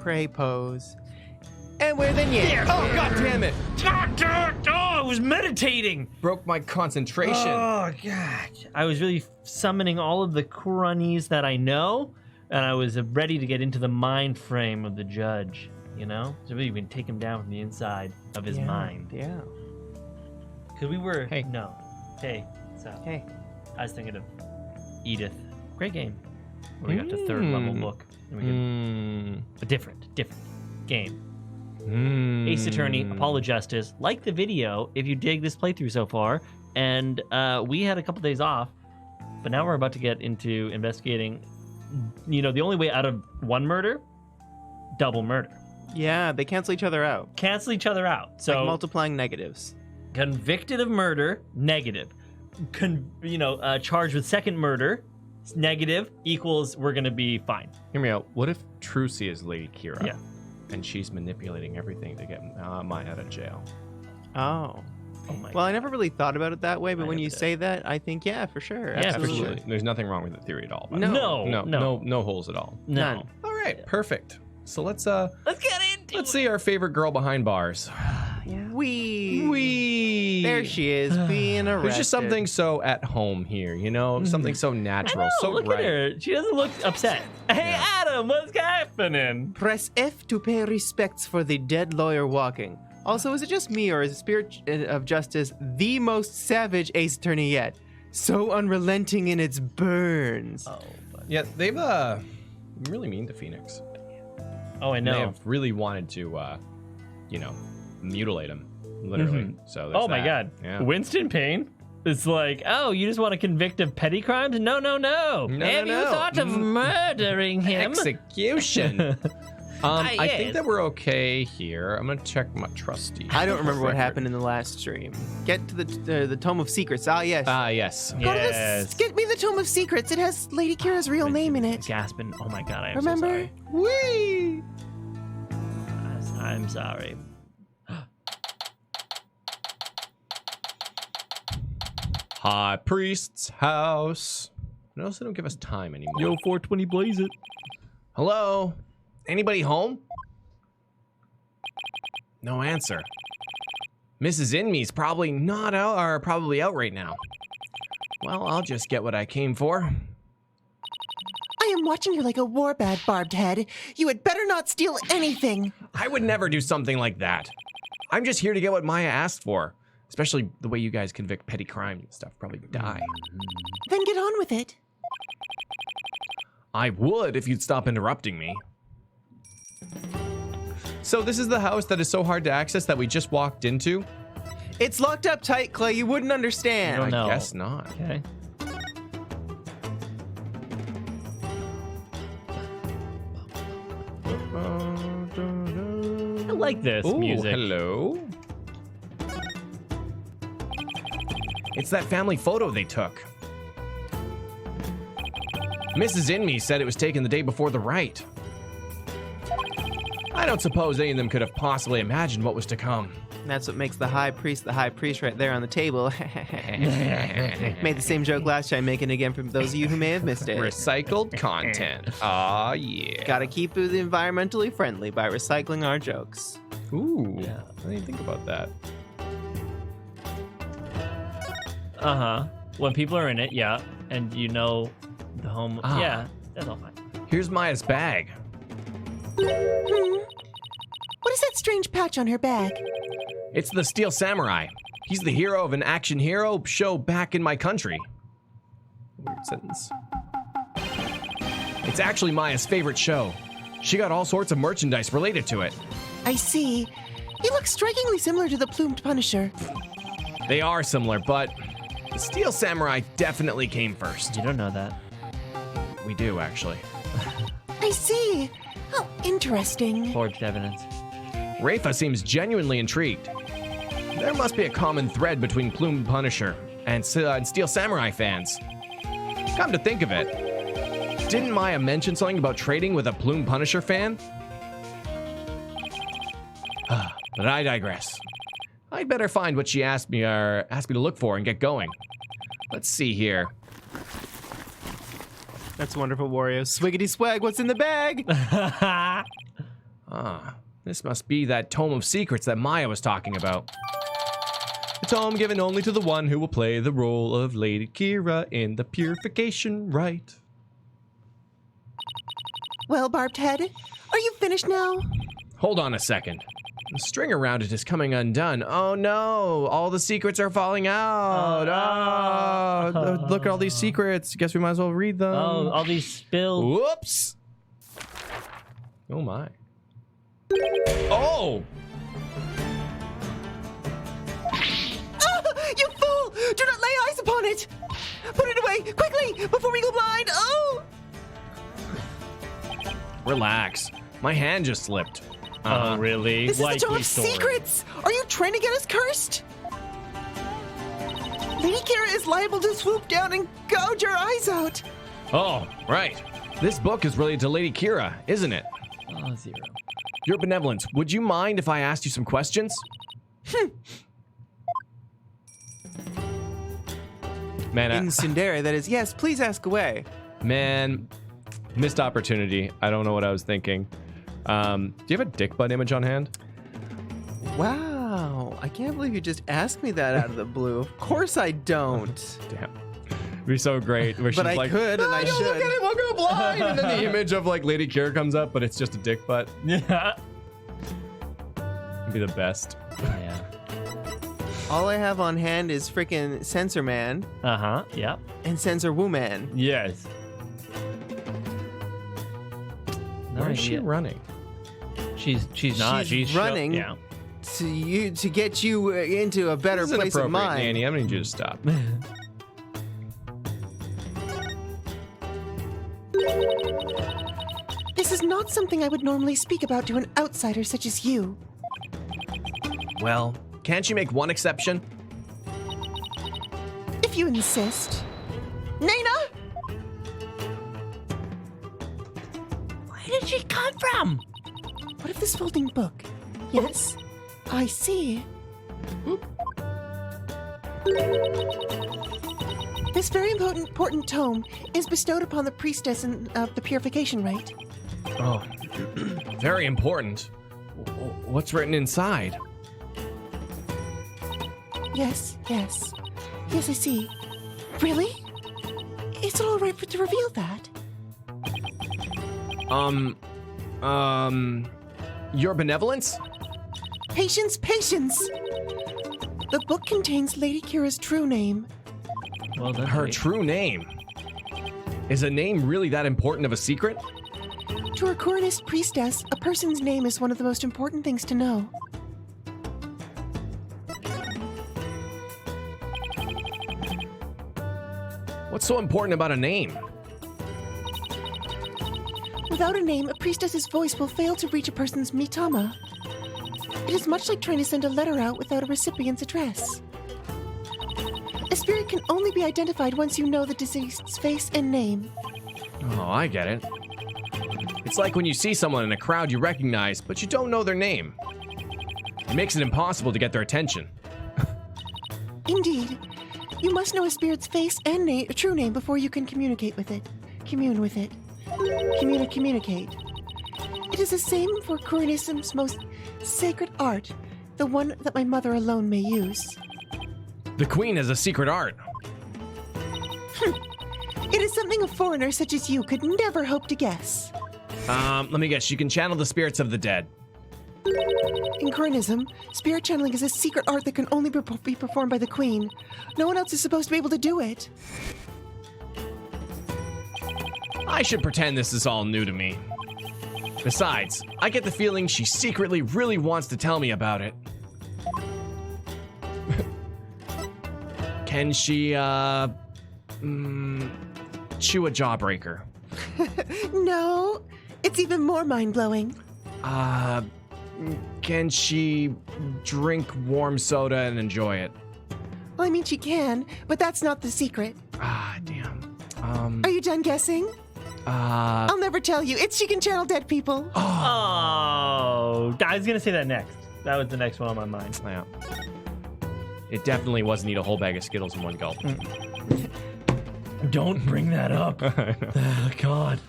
pray pose. And we're the Nyan. Oh, god damn it! Oh, I was meditating. Broke my concentration. Oh, God. I was really summoning all of the cronies that I know, and I was ready to get into the mind frame of the judge, you know? So really, we can take him down from the inside of his mind. Yeah. Because we were... Hey. No. Hey. So, Hey. I was thinking of Edith. Great game. Where we got to third level book. And we could, a different game. Ace Attorney, Apollo Justice. Like the video if you dig this playthrough so far. And we had a couple days off, but now we're about to get into investigating. You know, the only way out of one murder, double murder. Yeah, they cancel each other out. Cancel each other out. So Like multiplying negatives. convicted of murder, negative. Charged with second murder, negative, equals we're gonna be fine. Hear me out. What if Trucy is Lady Kira? Yeah. And she's manipulating everything to get Maya out of jail. Oh. Oh my Well, I never really thought about it that way, but I when never you did. say that, I think, yeah, for sure. Yeah, for absolutely. sure. There's nothing wrong with the theory at all. by the No. way. No holes at all. No. None. All right, perfect. So let's Let's get into let's see our favorite girl behind bars. Yeah. Wee. There she is, being arrested. There's just something so at home here, you know, something so natural, so look right. at her. She doesn't look upset. Hey, Adam, what's happening? Press F to pay respects for the dead lawyer walking. Also, is it just me, or is the Spirit of Justice the most savage Ace Attorney yet? So unrelenting in its burns. Oh, but... Yeah, they've really mean to Phoenix. oh, I They know. have really wanted to, mutilate him, literally. So there's Oh my that. God. Yeah. Winston Payne? It's like, oh, you just want to convict of petty crimes? No. No, Have you no. thought of murdering him? Execution. I yes. think that we're okay here. I'm gonna check my trusty. I don't remember what record. happened in the last stream. Get to the Tome of Secrets. Ah, yes. Yes. Go to Yes. get me the Tome of Secrets. It has Lady Kira's real name in it. Gasping. Oh my God, I am Remember? so sorry. Whee! I'm sorry. High Priest's house. Notice they don't give us time anymore. Yo, 420 blaze it. Hello? Anybody home? No answer. Mrs. Inme's probably not out, or probably out right now. Well, I'll just get what I came for. I am watching you like a war bat, Barbed Head. You had better not steal anything. I would never do something like that. I'm just here to get what Maya asked for. Especially the way you guys convict petty crimes and stuff. Probably die. Then get on with it. I would if you'd stop interrupting me. So this is the house that is so hard to access that we just walked into? It's locked up tight, Clay. You wouldn't understand. I don't know. I guess not. Okay. I like this Ooh, music. hello. It's that family photo they took. Mrs. Inme said it was taken the day before the rite. I don't suppose any of them could have possibly imagined what was to come. That's what makes the high priest right there on the table. Made the same joke last time, making it again for those of you who may have missed it. Recycled content. Aw, yeah. Gotta keep it environmentally friendly by recycling our jokes. Ooh, Yeah. I didn't think about that. When people are in it, yeah, and you know the home. Ah. Yeah, that's all fine. Here's Maya's bag. What is that strange patch on her bag? It's the Steel Samurai. He's the hero of an action hero show back in my country. Weird sentence. It's actually Maya's favorite show. She got all sorts of merchandise related to it. I see. You look strikingly similar to the plumed Punisher. They are similar, but the Steel Samurai definitely came first. You don't know that. We do, actually. I see. How interesting. Forged evidence. Rafa seems genuinely intrigued. There must be a common thread between Plume Punisher and Steel Samurai fans. Come to think of it, didn't Maya mention something about trading with a Plume Punisher fan? But I digress. I'd better find what she asked me to look for and get going. Let's see here. That's wonderful, Wario. Swiggity swag, what's in the bag? Ah, this must be that tome of secrets that Maya was talking about. A tome given only to the one who will play the role of Lady Kira in the purification rite. Well, Barbed Head, are you finished now? Hold on a second. The string around it is coming undone. Oh no, all the secrets are falling out. Oh, look at all these secrets. Guess we might as well read them. Oh, all these spilled. Whoops. Oh my. Oh! You fool! Do not lay eyes upon it! Put it away, quickly, before we go blind! Oh! Relax. My hand just slipped. Oh, really? This is a tome Likely of story. secrets! Are you trying to get us cursed? Lady Kira is liable to swoop down and gouge our eyes out! Oh, right. This book is related to Lady Kira, isn't it? Oh, 0. Your Benevolence, would you mind if I asked you some questions? Man, In Tsundere, that is. Yes, please ask away. man, missed opportunity. I don't know what I was thinking. Do you have a dick butt image on hand? Wow, I can't believe you just asked me that out of the blue. Of course I don't. Damn. It'd be so great. Where she's But I like, could and I "No, should." Look at him, I'll go blind. And then the image of like Lady Kira comes up, but it's just a dick butt. Yeah. It'd be the best. Yeah. All I have on hand is freaking Sensor Man Uh-huh. Yep. and Sensor Woman. Yes. Where is she running? She's not. She's She's running. Yeah. To get you into a better This is place of inappropriate, mind. Nanny. I'm gonna need you to stop. This is not something I would normally speak about to an outsider such as you. Well, can't you make one exception? If you insist. Nana! Where did she come from? What of this folding book? Yes, I see. This very important tome is bestowed upon the priestess of the purification rite. Oh, very important. What's written inside? Yes, yes. Yes, I see. Really? Is it all right to reveal that? Your Benevolence? Patience, patience! The book contains Lady Kira's true name. Well, that's Her right. true name. Is a name really that important of a secret? To a Coronist priestess, a person's name is one of the most important things to know. What's so important about a name? Without a name, a priestess's voice will fail to reach a person's mitama. It is much like trying to send a letter out without a recipient's address. A spirit can only be identified once you know the deceased's face and name. Oh, I get it. It's like when you see someone in a crowd you recognize, but you don't know their name. It makes it impossible to get their attention. Indeed. You must know a spirit's face and true name before you can communicate with it. Commune with it. Communicate. It is the same for Coronism's most sacred art, the one that my mother alone may use. The Queen has a secret art. It is something a foreigner such as you could never hope to guess. Let me guess, she can channel the spirits of the dead. In Coronism, spirit channeling is a secret art that can only be performed by the Queen. No one else is supposed to be able to do it. I should pretend this is all new to me. Besides, I get the feeling she secretly really wants to tell me about it. Can she, chew a jawbreaker? No, it's even more mind-blowing. Can she drink warm soda and enjoy it? Well, I mean, she can, but that's not the secret. Ah, damn. Are you done guessing? I'll never tell you. She can channel dead people. Oh, I was gonna say that next. That was the next one on my mind. Yeah. It definitely wasn't eat a whole bag of Skittles in one gulp. Don't bring that up. Oh, God,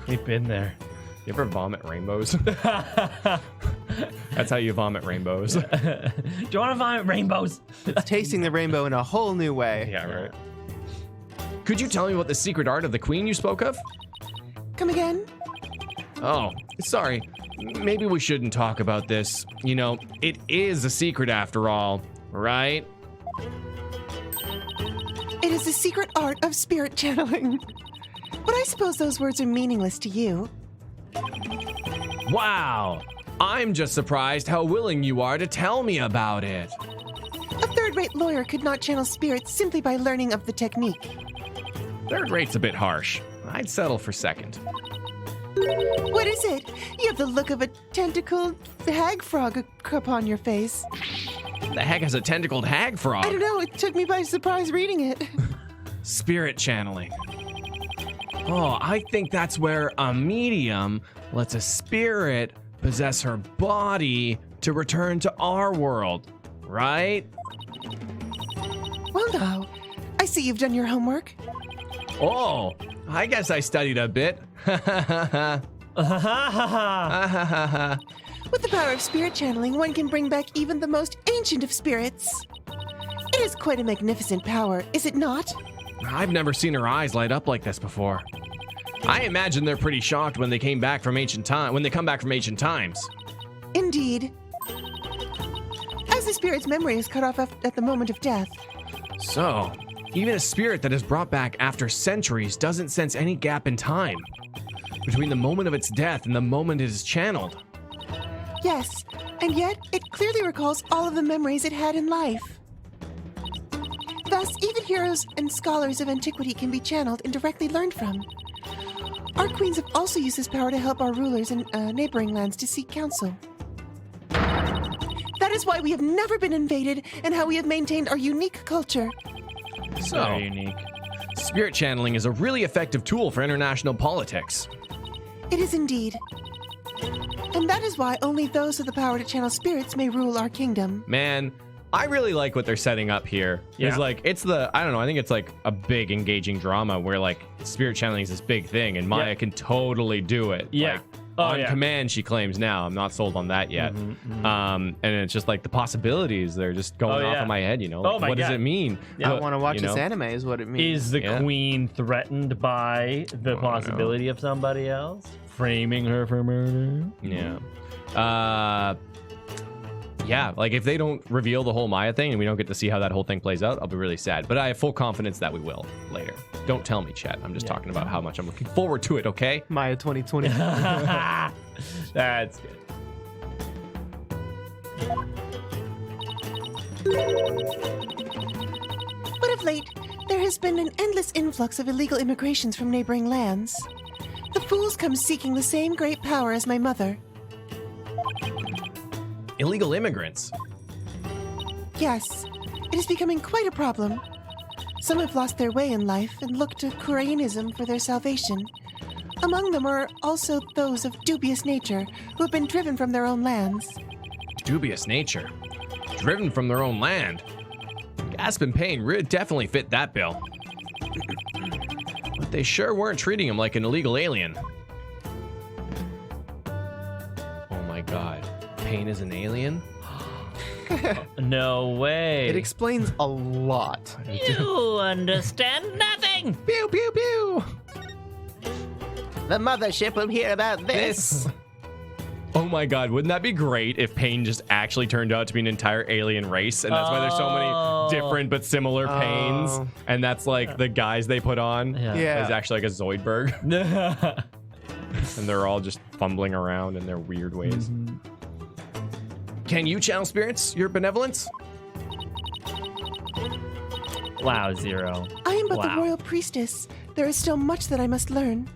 we've been there. You ever vomit rainbows? That's how you vomit rainbows. Do you want to vomit rainbows? It's tasting the rainbow in a whole new way. Yeah, right. Could you tell me what the secret art of the queen you spoke of? Come again? Oh, sorry. Maybe we shouldn't talk about this. You know, it is a secret after all, right? It is the secret art of spirit channeling. But I suppose those words are meaningless to you. Wow. I'm just surprised how willing you are to tell me about it. A third-rate lawyer could not channel spirits simply by learning of the technique. Third rate's a bit harsh. I'd settle for second. What is it? You have the look of a tentacled hag frog upon your face. The heck is a tentacled hag frog? I don't know, it took me by surprise reading it. Spirit channeling. Oh, I think that's where a medium lets a spirit possess her body to return to our world, right? Well now, I see you've done your homework. Oh, I guess I studied a bit. With the power of spirit channeling, one can bring back even the most ancient of spirits. It is quite a magnificent power, is it not? I've never seen her eyes light up like this before. I imagine they're pretty shocked when they came back from ancient time. When they come back from ancient times. Indeed. As the spirit's memory is cut off at the moment of death. So, even a spirit that is brought back after centuries doesn't sense any gap in time between the moment of its death and the moment it is channeled. Yes, and yet it clearly recalls all of the memories it had in life. Thus, even heroes and scholars of antiquity can be channeled and directly learned from. Our queens have also used this power to help our rulers in neighboring lands to seek counsel. That is why we have never been invaded and how we have maintained our unique culture. So, Very unique. spirit channeling is a really effective tool for international politics. It is indeed. And that is why only those with the power to channel spirits may rule our kingdom. Man, I really like what they're setting up here. Yeah. It's like, it's the, I don't know, I think it's like a big engaging drama where like spirit channeling is this big thing and Maya can totally do it. Yeah. Like, Oh, on yeah. command, she claims now. I'm not sold on that yet. And it's just like the possibilities, they're just going off yeah. in my head, you know? Oh Like, my what does God. it mean? I What- want to watch you this know? anime is what it means. Is the Yeah. queen threatened by the possibility of somebody else framing her for murder? Yeah. Yeah, like if they don't reveal the whole Maya thing and we don't get to see how that whole thing plays out, I'll be really sad. But I have full confidence that we will later. Don't tell me, Chet. I'm just talking about how much I'm looking forward to it, okay? Maya 2020. That's good. But of late, there has been an endless influx of illegal immigrations from neighboring lands. The fools come seeking the same great power as my mother. Illegal immigrants. Yes, it is becoming quite a problem. Some have lost their way in life and look to Koreanism for their salvation. Among them are also those of dubious nature who have been driven from their own lands. Dubious nature. Driven from their own land. Gasp and Pain definitely fit that bill. But they sure weren't treating him like an illegal alien. Oh my god. Pain is an alien? No way. It explains a lot. You understand nothing. Pew pew pew! The mothership will hear about this. Oh my god, wouldn't that be great if Pain just actually turned out to be an entire alien race? And that's why there's so many different but similar Pains. Oh. And that's like the guys they put on. Yeah. Is actually like a Zoidberg. And they're all just fumbling around in their weird ways. Can you channel spirits, your benevolence? Wow, Zero. I am but the Wow. royal priestess. There is still much that I must learn.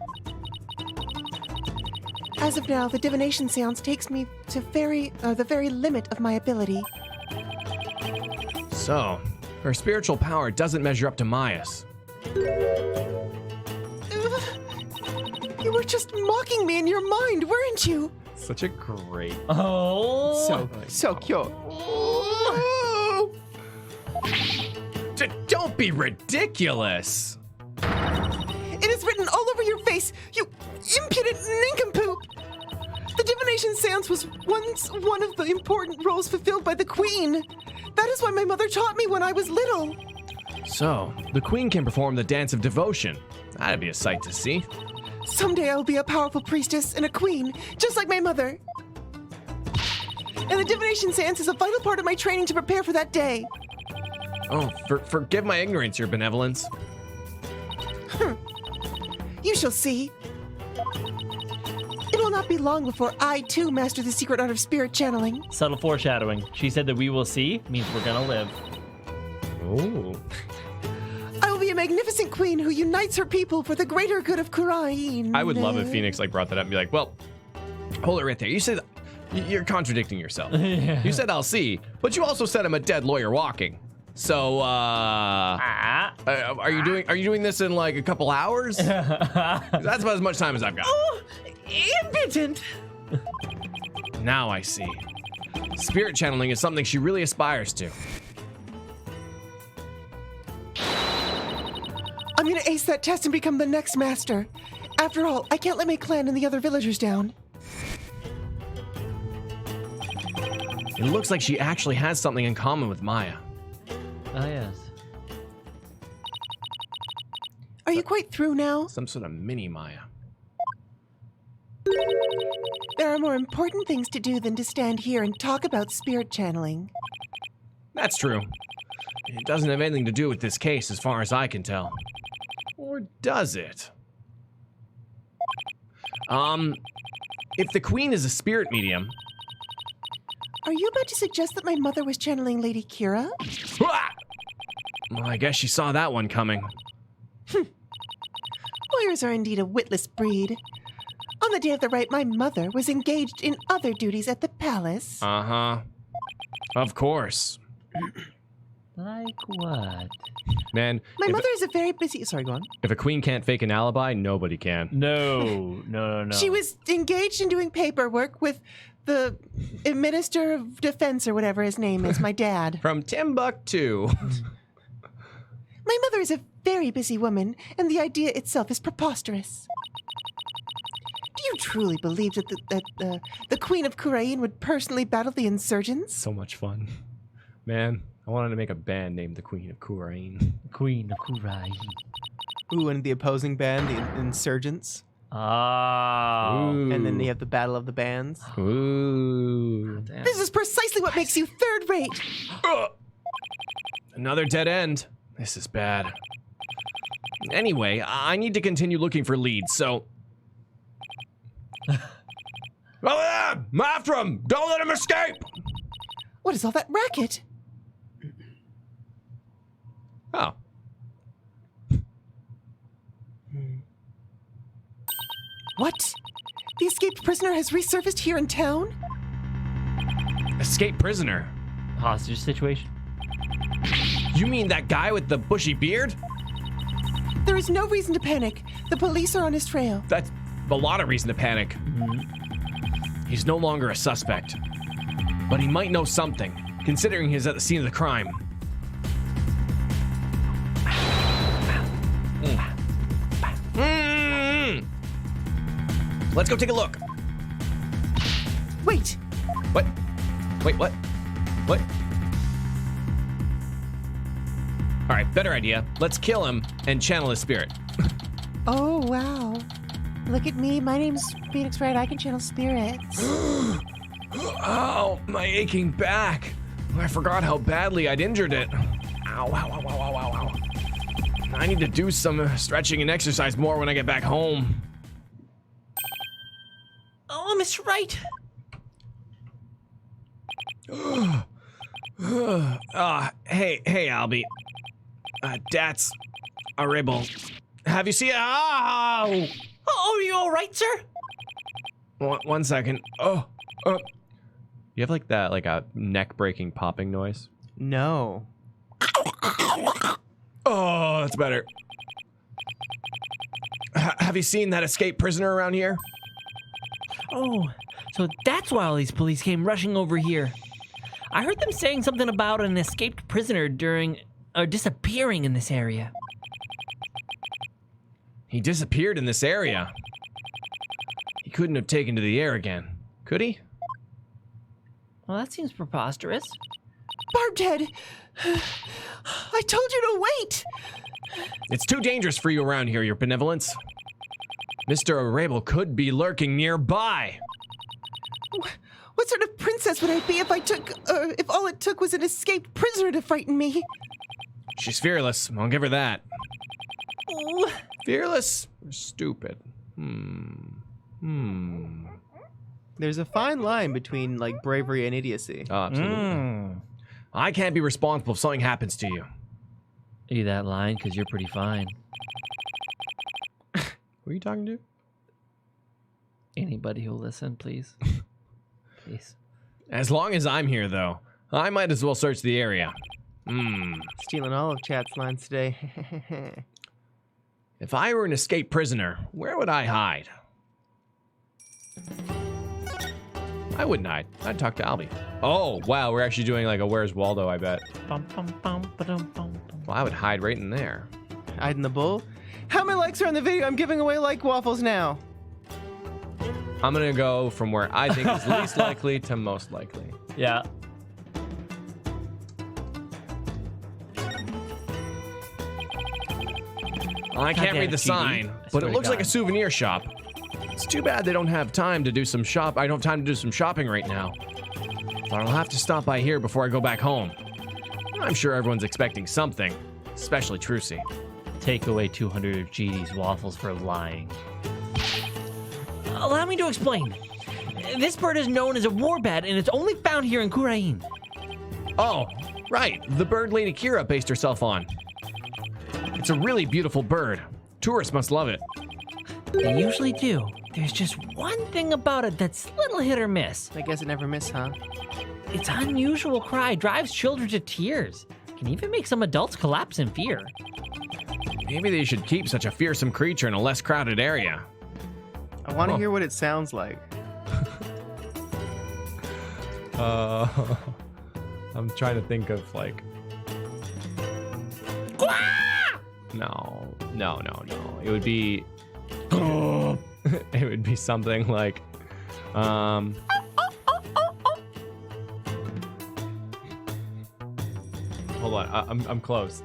As of now, the Divination Seance takes me to the very limit of my ability. So, her spiritual power doesn't measure up to Maya's. You were just mocking me in your mind, weren't you? Such a great... Oh. So cute. Don't be ridiculous! It is written all over your face, you impudent nincompoop! Divination Seance was once one of the important roles fulfilled by the Queen. That is why my mother taught me when I was little. So, the queen can perform the dance of devotion. That'd be a sight to see. Someday I will be a powerful priestess and a queen, just like my mother. And the Divination Seance is a vital part of my training to prepare for that day. Oh, forgive my ignorance, your benevolence. You shall see. It will not be long before I, too, master the secret art of spirit channeling. Subtle foreshadowing. She said that we will see means we're gonna live. Oh. Oh. I will be a magnificent queen who unites her people for the greater good of Kurain. I would love if Phoenix brought that up and be like, well, hold it right there. You said you're contradicting yourself. Yeah. You said I'll see, but you also said I'm a dead lawyer walking. So, are you doing this in like a couple hours? That's about as much time as I've got. Oh, impotent! Now I see. Spirit channeling is something she really aspires to. I'm gonna ace that test and become the next master. After all, I can't let my clan and the other villagers down. It looks like she actually has something in common with Maya. Oh, yes. Are you quite through now? Some sort of mini Maya. There are more important things to do than to stand here and talk about spirit channeling. That's true. It doesn't have anything to do with this case as far as I can tell. Or does it? If the queen is a spirit medium... Are you about to suggest that my mother was channeling Lady Kira? Well, I guess she saw that one coming. Lawyers are indeed a witless breed. On the day of the rite, my mother was engaged in other duties at the palace. Uh-huh. Of course. Like what? Man, My mother is a very busy... Sorry, go on. if a queen can't fake an alibi, nobody can. No. She was engaged in doing paperwork with the Minister of Defense or whatever his name is, my dad. From Timbuktu. My mother is a very busy woman, and the idea itself is preposterous. Do you truly believe that the Queen of Kurain would personally battle the insurgents? So much fun. Man, I wanted to make a band named the Queen of Kurain. Queen of Kurai. Ooh, and the opposing band, the insurgents. Oh. Ooh. And then they have the battle of the bands. Ooh. Damn. This is precisely what makes you third-rate. Another dead end. This is bad. Anyway, I need to continue looking for leads, so... Oh, yeah! I'm after him! Don't let him escape! What is all that racket? Oh. What? The escaped prisoner has resurfaced here in town? Escaped prisoner? Hostage situation. You mean that guy with the bushy beard? There is no reason to panic. The police are on his trail. That's a lot of reason to panic. He's no longer a suspect. But he might know something, considering he's at the scene of the crime. Let's go take a look. Wait, What? Wait, what? What? All right, better idea. Let's kill him and channel his spirit. oh wow. Look at me, my name's Phoenix Wright, I can channel spirits. Oh, my aching back. I forgot how badly I'd injured it. Ow, ow, ow, ow, ow, ow, ow. I need to do some stretching and exercise more when I get back home. Oh, Miss Wright. Hey, Albie. That's a ribble. Have you seen? Oh! Oh, are you all right, sir? One second. Oh. You have like that, like a neck-breaking popping noise? No. Oh, that's better. Have you seen that escaped prisoner around here? Oh, so that's why all these police came rushing over here. I heard them saying something about an escaped prisoner disappearing in this area. He disappeared in this area. He couldn't have taken to the air again, Could he? Well, that seems preposterous. Barbed, I told you to wait. It's too dangerous for you around here, your benevolence. Mr. Arable could be lurking nearby. What sort of princess would I be if all it took was an escaped prisoner to frighten me? She's fearless. I'll give her that. Ooh. Fearless or stupid? There's a fine line between like bravery and idiocy. Oh, absolutely. I can't be responsible if something happens to you. Are you that line? Because you're pretty fine. Who are you talking to? Anybody who'll listen, please. Please. As long as I'm here, though, I might as well search the area. Stealing all of chat's lines today. If I were an escaped prisoner, where would I hide? I wouldn't hide. I'd talk to Albie. Oh, wow, we're actually doing like a Where's Waldo, I bet. Bum, bum, bum, ba-dum, bum, bum. Well, I would hide right in there. Hiding the bull. How many likes are on the video? I'm giving away like waffles now. I'm gonna go from where I think is least likely to most likely. Yeah. I can't read the sign, but it looks like a souvenir shop. It's too bad they don't have time to do some shop. I don't have time to do some shopping right now. But I'll have to stop by here before I go back home. I'm sure everyone's expecting something, especially Trucy. Take away 200 of GD's waffles for lying. Allow me to explain. This bird is known as a warbird, and it's only found here in Kurain. Oh, right. The bird Lady Kira based herself on. It's a really beautiful bird. Tourists must love it. They usually do. There's just one thing about it that's a little hit or miss. I guess it never missed, huh? Its unusual cry drives children to tears. Can even make some adults collapse in fear. Maybe they should keep such a fearsome creature in a less crowded area. I want to hear what it sounds like. I'm trying to think of like... No. It would be... it would be something like... Hold on, I'm close.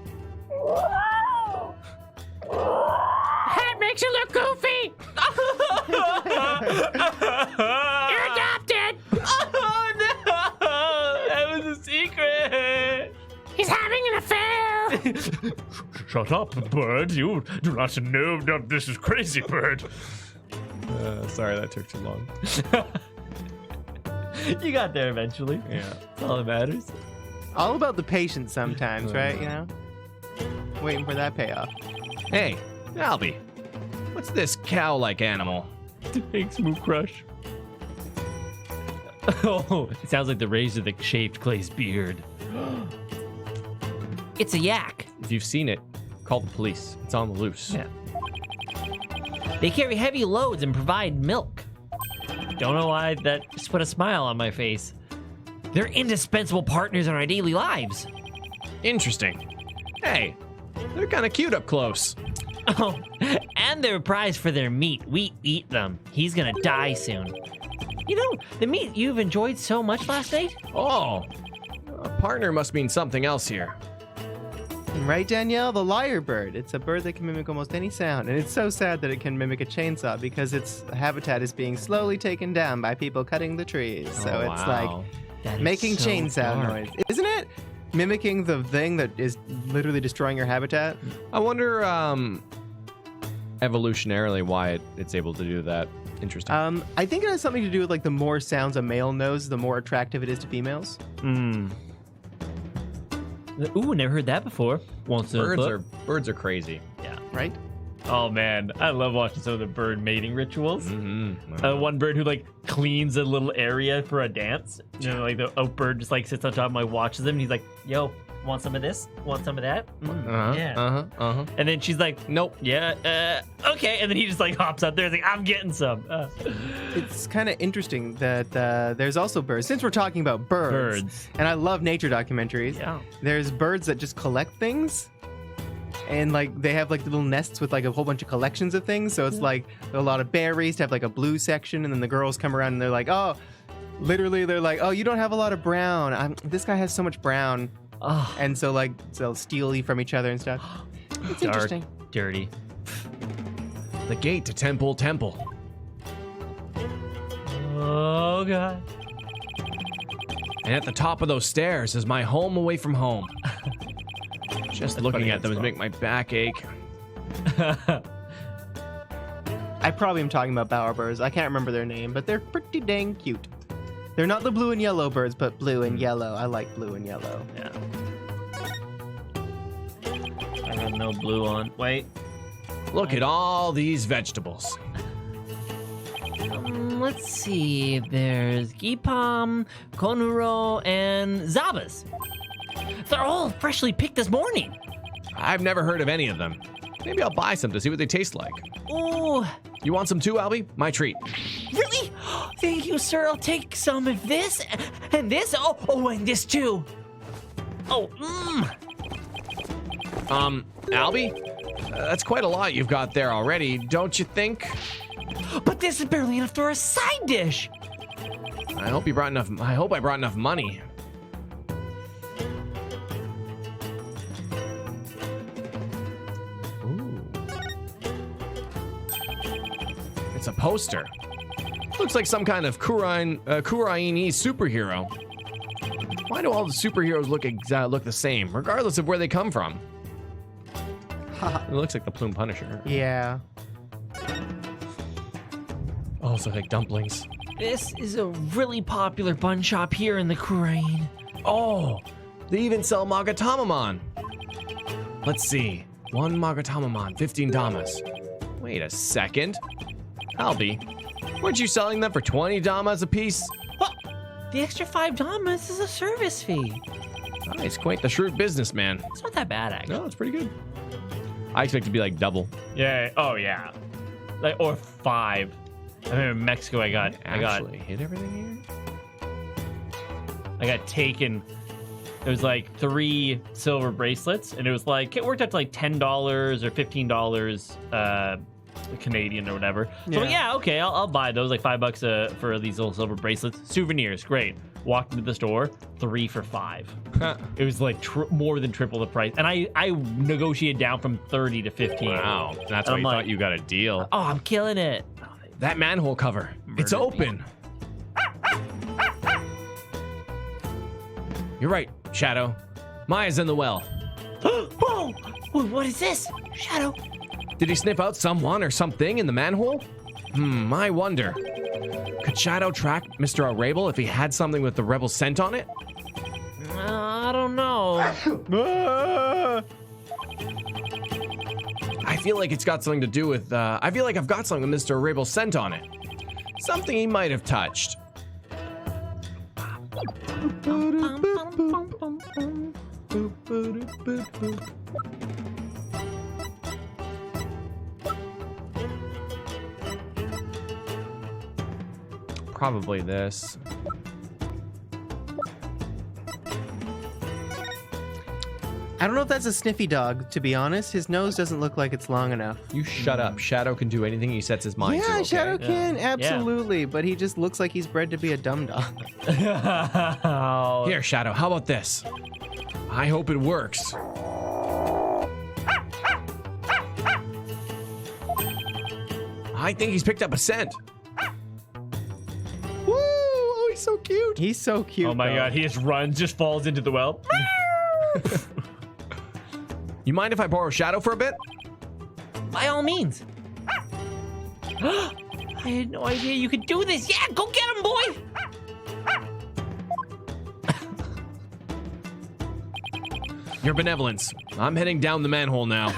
That makes you look goofy! You're adopted! Oh no! That was a secret! He's having an affair! Shut up, bird. You do not know that this is crazy, bird. Sorry, that took too long. You got there eventually. Yeah. That's all that matters. All about the patience sometimes, right? You know? Waiting for that payoff. Hey, Albie. What's this cow-like animal? Thanks, Moo Crush. Oh, it sounds like the razor that shaved Clay's beard. It's a yak. If you've seen it, call the police. It's on the loose. Yeah. They carry heavy loads and provide milk. Don't know why that just put a smile on my face. They're indispensable partners in our daily lives. Interesting. Hey, they're kind of cute up close. Oh, and they're prized for their meat. We eat them. He's gonna die soon. You know, the meat you've enjoyed so much last night? Oh, a partner must mean something else here. Right, Danielle? The Lyrebird. It's a bird that can mimic almost any sound, and it's so sad that it can mimic a chainsaw because its habitat is being slowly taken down by people cutting the trees. So Oh, it's wow. That is making so chainsaw dark. noise, isn't it? Mimicking the thing that is literally destroying your habitat. I wonder, evolutionarily why it's able to do that. Interesting. I think it has something to do with like the more sounds a male knows, the more attractive it is to females. Ooh, never heard that before. Birds are crazy. Yeah. Right? Oh man, I love watching some of the bird mating rituals. Mm-hmm. One bird who like cleans a little area for a dance. You know, like the oak bird just like sits on top of him, like watches them, and he's like, "Yo, want some of this? Want some of that?" Yeah. And then she's like, "Nope, yeah, okay." And then he just like hops out there, and is like, "I'm getting some." It's kind of interesting that there's also birds. Since we're talking about birds, and I love nature documentaries, Yeah. there's birds that just collect things. And like they have like little nests with like a whole bunch of collections of things. So it's like a lot of berries to have like a blue section, and then the girls come around and they're like, "Oh, Literally, they're like, oh, you don't have a lot of brown. This guy has so much brown. Oh, And so, like, they'll steal you from each other and stuff. It's dark, interesting. dirty. The gate to Temple. Oh, God. And at the top of those stairs is my home away from home. Just looking at them is making my back ache. I probably am talking about bowerbirds. I can't remember their name, but they're pretty dang cute. They're not the blue and yellow birds, but blue and yellow. I like blue and yellow. Yeah. I got no blue on. Wait. Look at all these vegetables. Let's see. There's Gipam, Konuro, and Zabas. They're all freshly picked this morning. I've never heard of any of them. Maybe I'll buy some to see what they taste like. Oh, You want some too, Albie? My treat. really? Thank you, sir. I'll take some of this and this. Oh, and this too. Oh, Albie? That's quite a lot you've got there already, don't you think? But this is barely enough for a side dish. I hope I brought enough money. Ooh. It's a poster. Looks like some kind of Kuraini superhero. Why do all the superheroes look the same, regardless of where they come from? It looks like the Plume Punisher. Yeah. Oh, it's like dumplings. This is a really popular bun shop here in the Kurain. Oh, they even sell Magatamamon. Let's see. 1 Magatamamon, 15 damas. Wait a second. Albie, weren't you selling them for 20 damas a piece? What? The extra $5 is a service fee. Nice, quite the shrewd businessman. It's not that bad, actually. No, it's pretty good. I expect it to be like double. Yeah. Oh, yeah. Like, or 5. I remember in Mexico, I got Hit everything I got taken. It was like 3 silver bracelets, and it was like, it worked out to like $10 or $15 Canadian or whatever. So Yeah. okay, I'll buy those, like $5 for these little silver bracelets. Souvenirs, great. Walked into the store, 3 for $5. here? It was like more than triple the price, and I negotiated down from 30 to 15. Wow, that's why I'm you like, thought you got a deal. Oh, I'm killing it. That manhole cover, it's Murdered open. You're right, Shadow. Maya's in the well. Whoa! What is this? Shadow. Did he sniff out someone or something in the manhole? I wonder. Could Shadow track Mr. Arable if he had something with the rebel scent on it? I don't know. I feel like it's got something to do with, I feel like I've got something with Mr. Arable's scent on it. Something he might have touched. Probably this. I don't know if that's a sniffy dog, to be honest. His nose doesn't look like it's long enough. You shut up. Shadow can do anything he sets his mind to. Yeah, Okay? Shadow can, absolutely. But he just looks like he's bred to be a dumb dog. Here, Shadow, how about this? I hope it works. I think he's picked up a scent. Woo! Oh, he's so cute. He's so cute. Oh my though. god, he just runs, just falls into the well. You mind if I borrow Shadow for a bit? By all means. I had no idea you could do this. Yeah, go get him, boy. Your benevolence. I'm heading down the manhole now.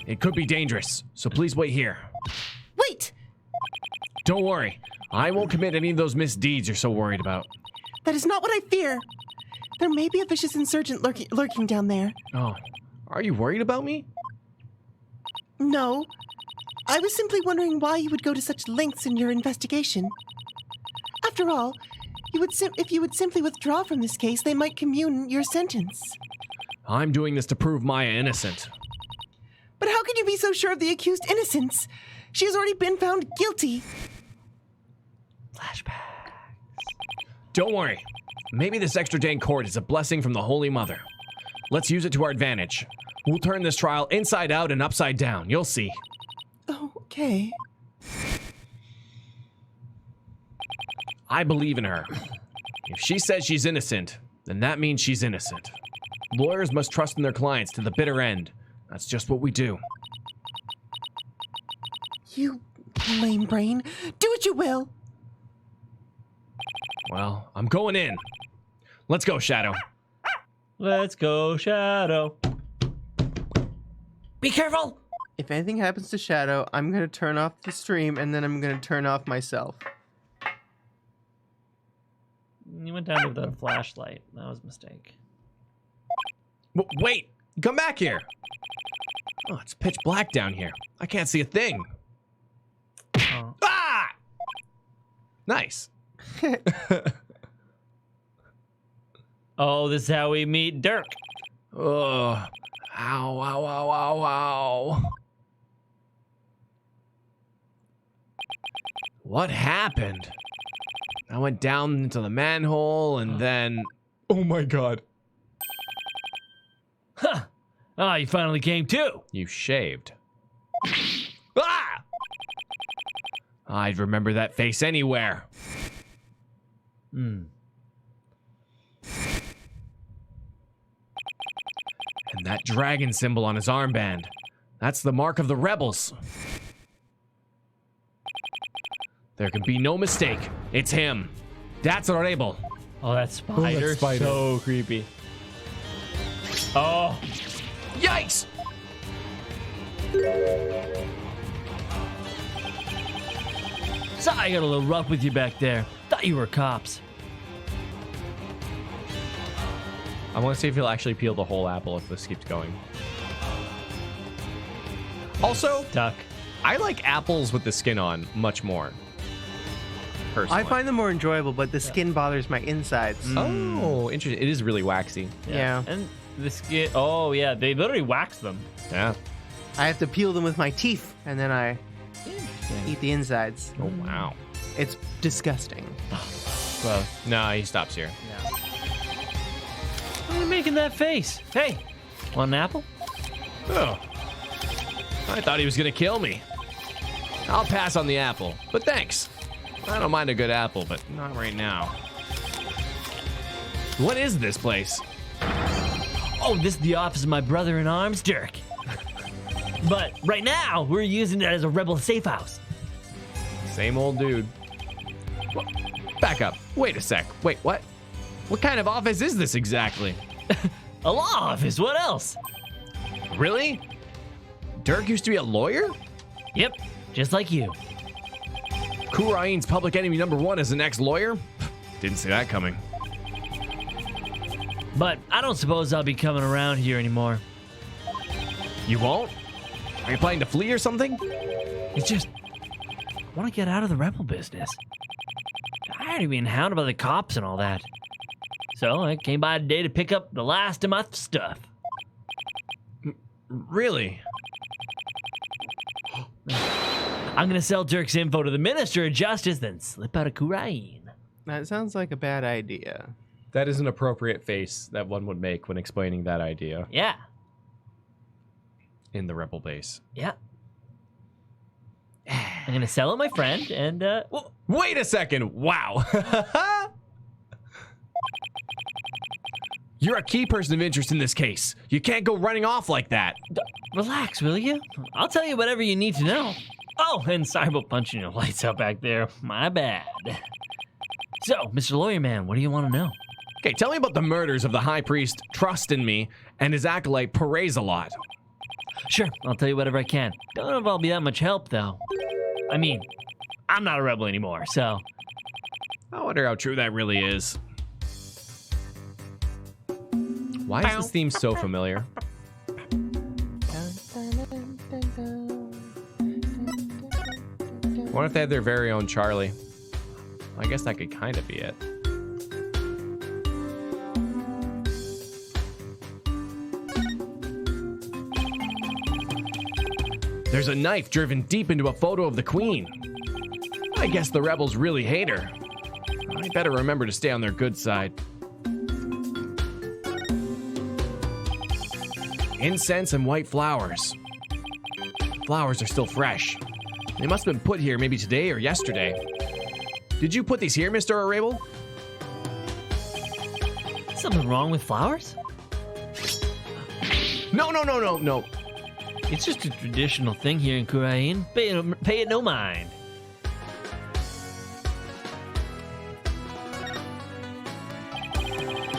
It could be dangerous, so please wait here. Wait! Don't worry. I won't commit any of those misdeeds you're so worried about. That is not what I fear. There may be a vicious insurgent lurking down there. Oh, are you worried about me? No. I was simply wondering why you would go to such lengths in your investigation. After all, if you would simply withdraw from this case, they might commune your sentence. I'm doing this to prove Maya innocent. But how can you be so sure of the accused innocence? She has already been found guilty. Flashback. Don't worry. Maybe this extra day in court is a blessing from the Holy Mother. Let's use it to our advantage. We'll turn this trial inside out and upside down. You'll see. Okay. I believe in her. If she says she's innocent, then that means she's innocent. Lawyers must trust in their clients to the bitter end. That's just what we do. You lame brain. Do what you will. Well, I'm going in. Let's go, Shadow. Let's go, Shadow. Be careful! If anything happens to Shadow, I'm going to turn off the stream and then I'm going to turn off myself. You went down with a flashlight. That was a mistake. Wait! Come back here! Oh, it's pitch black down here. I can't see a thing. Oh. Ah! Nice. Oh, this is how we meet Dirk. Oh, ow, ow, ow, ow, ow. What happened? I went down into the manhole and then... Oh my god. Huh. Ah, you finally came too. You shaved. Ah! I'd remember that face anywhere. Hmm. And that dragon symbol on his armband. That's the mark of the rebels. There can be no mistake. It's him. That's a rebel. Oh, that spider. spider. So creepy. Oh. Yikes! So I got a little rough with you back there. Thought you were cops. I want to see if he'll actually peel the whole apple if this keeps going. Also, Duck. I like apples with the skin on much more. Personally. I find them more enjoyable, but the skin bothers my insides. Oh, interesting. It is really waxy. Yeah. And the skin. Oh, yeah. They literally wax them. Yeah. I have to peel them with my teeth, and then I Interesting. eat the insides. Oh, wow. It's disgusting. Well, No, he stops here. why are you making that face? Hey, want an apple? Oh. I thought he was going to kill me. I'll pass on the apple, but thanks. I don't mind a good apple, but not right now. What is this place? Oh, this is the office of my brother-in-arms, Dirk. But right now, we're using it as a rebel safe house. Same old dude. Back up. Wait a sec. Wait, what? What kind of office is this exactly? A law office, what else? Really? Dirk used to be a lawyer? Yep, just like you. Kurain's public enemy #1 is an ex-lawyer? Didn't see that coming. But I don't suppose I'll be coming around here anymore. You won't? Are you planning to flee or something? It's just, I want to get out of the rebel business. Tired of being hounded by the cops and all that. So I came by today to pick up the last of my stuff. Really? I'm gonna sell Dirk's info to the Minister of Justice, then slip out of Kurain. That sounds like a bad idea. That is an appropriate face that one would make when explaining that idea Yeah, in the rebel base. yeah. I'm gonna sell it, my friend, and well, Wait a second! Wow! You're a key person of interest in this case. You can't go running off like that. relax, will you? I'll tell you whatever you need to know. Oh, and sorry about punching your lights out back there. My bad. So, Mr. Lawyer Man, what do you want to know? Okay, tell me about the murders of the High Priest, Trust in Me, and his acolyte, Perez-a-Lot. Sure, I'll tell you whatever I can. Don't know if I'll be that much help, though. I mean, I'm not a rebel anymore, so... I wonder how true that really is. Why is this theme so familiar? I wonder if they had their very own Charlie. I guess that could kind of be it. There's a knife driven deep into a photo of the Queen. I guess the rebels really hate her. I better remember to stay on their good side. Incense and white flowers. Flowers are still fresh. They must have been put here maybe today or yesterday. Did you put these here, Mr. Arable? Something wrong with flowers? No. It's just a traditional thing here in Kurain. Pay it no mind.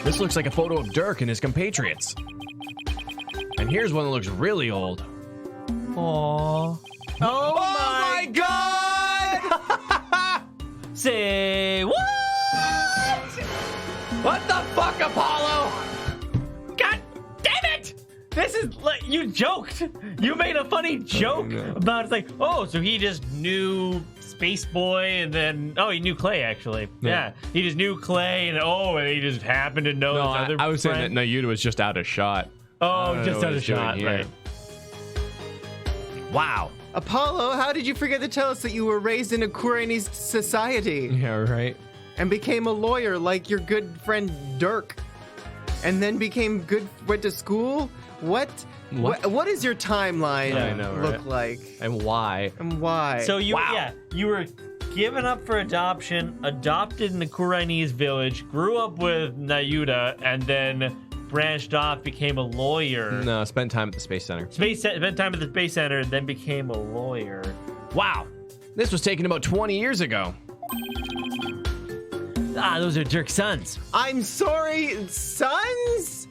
This looks like a photo of Dirk and his compatriots. And here's one that looks really old. Aww. Oh my God! Say what? What the fuck, Apollo? God damn it! This is like you joked. You made a funny joke about it's like, oh, so he just knew Space Boy and then he knew Clay actually. Yeah. He just knew Clay and he just happened to know No, his other I was saying friend. that Nayuta was just out of shot. Oh, just out of shot, here. right? Wow. Apollo, how did you forget to tell us that you were raised in a Kurainese society Yeah, right. and became a lawyer like your good friend Dirk? And then went to school? What is your timeline I know, look right? like? And why? And why? So you were given up for adoption, adopted in the Kurainese village, grew up with Nayuta, and then branched off, became a lawyer. No, spent time at the Space Center. Spent time at the Space Center, then became a lawyer. Wow. This was taken about 20 years ago. Ah, those are Dirk's sons. I'm sorry, sons?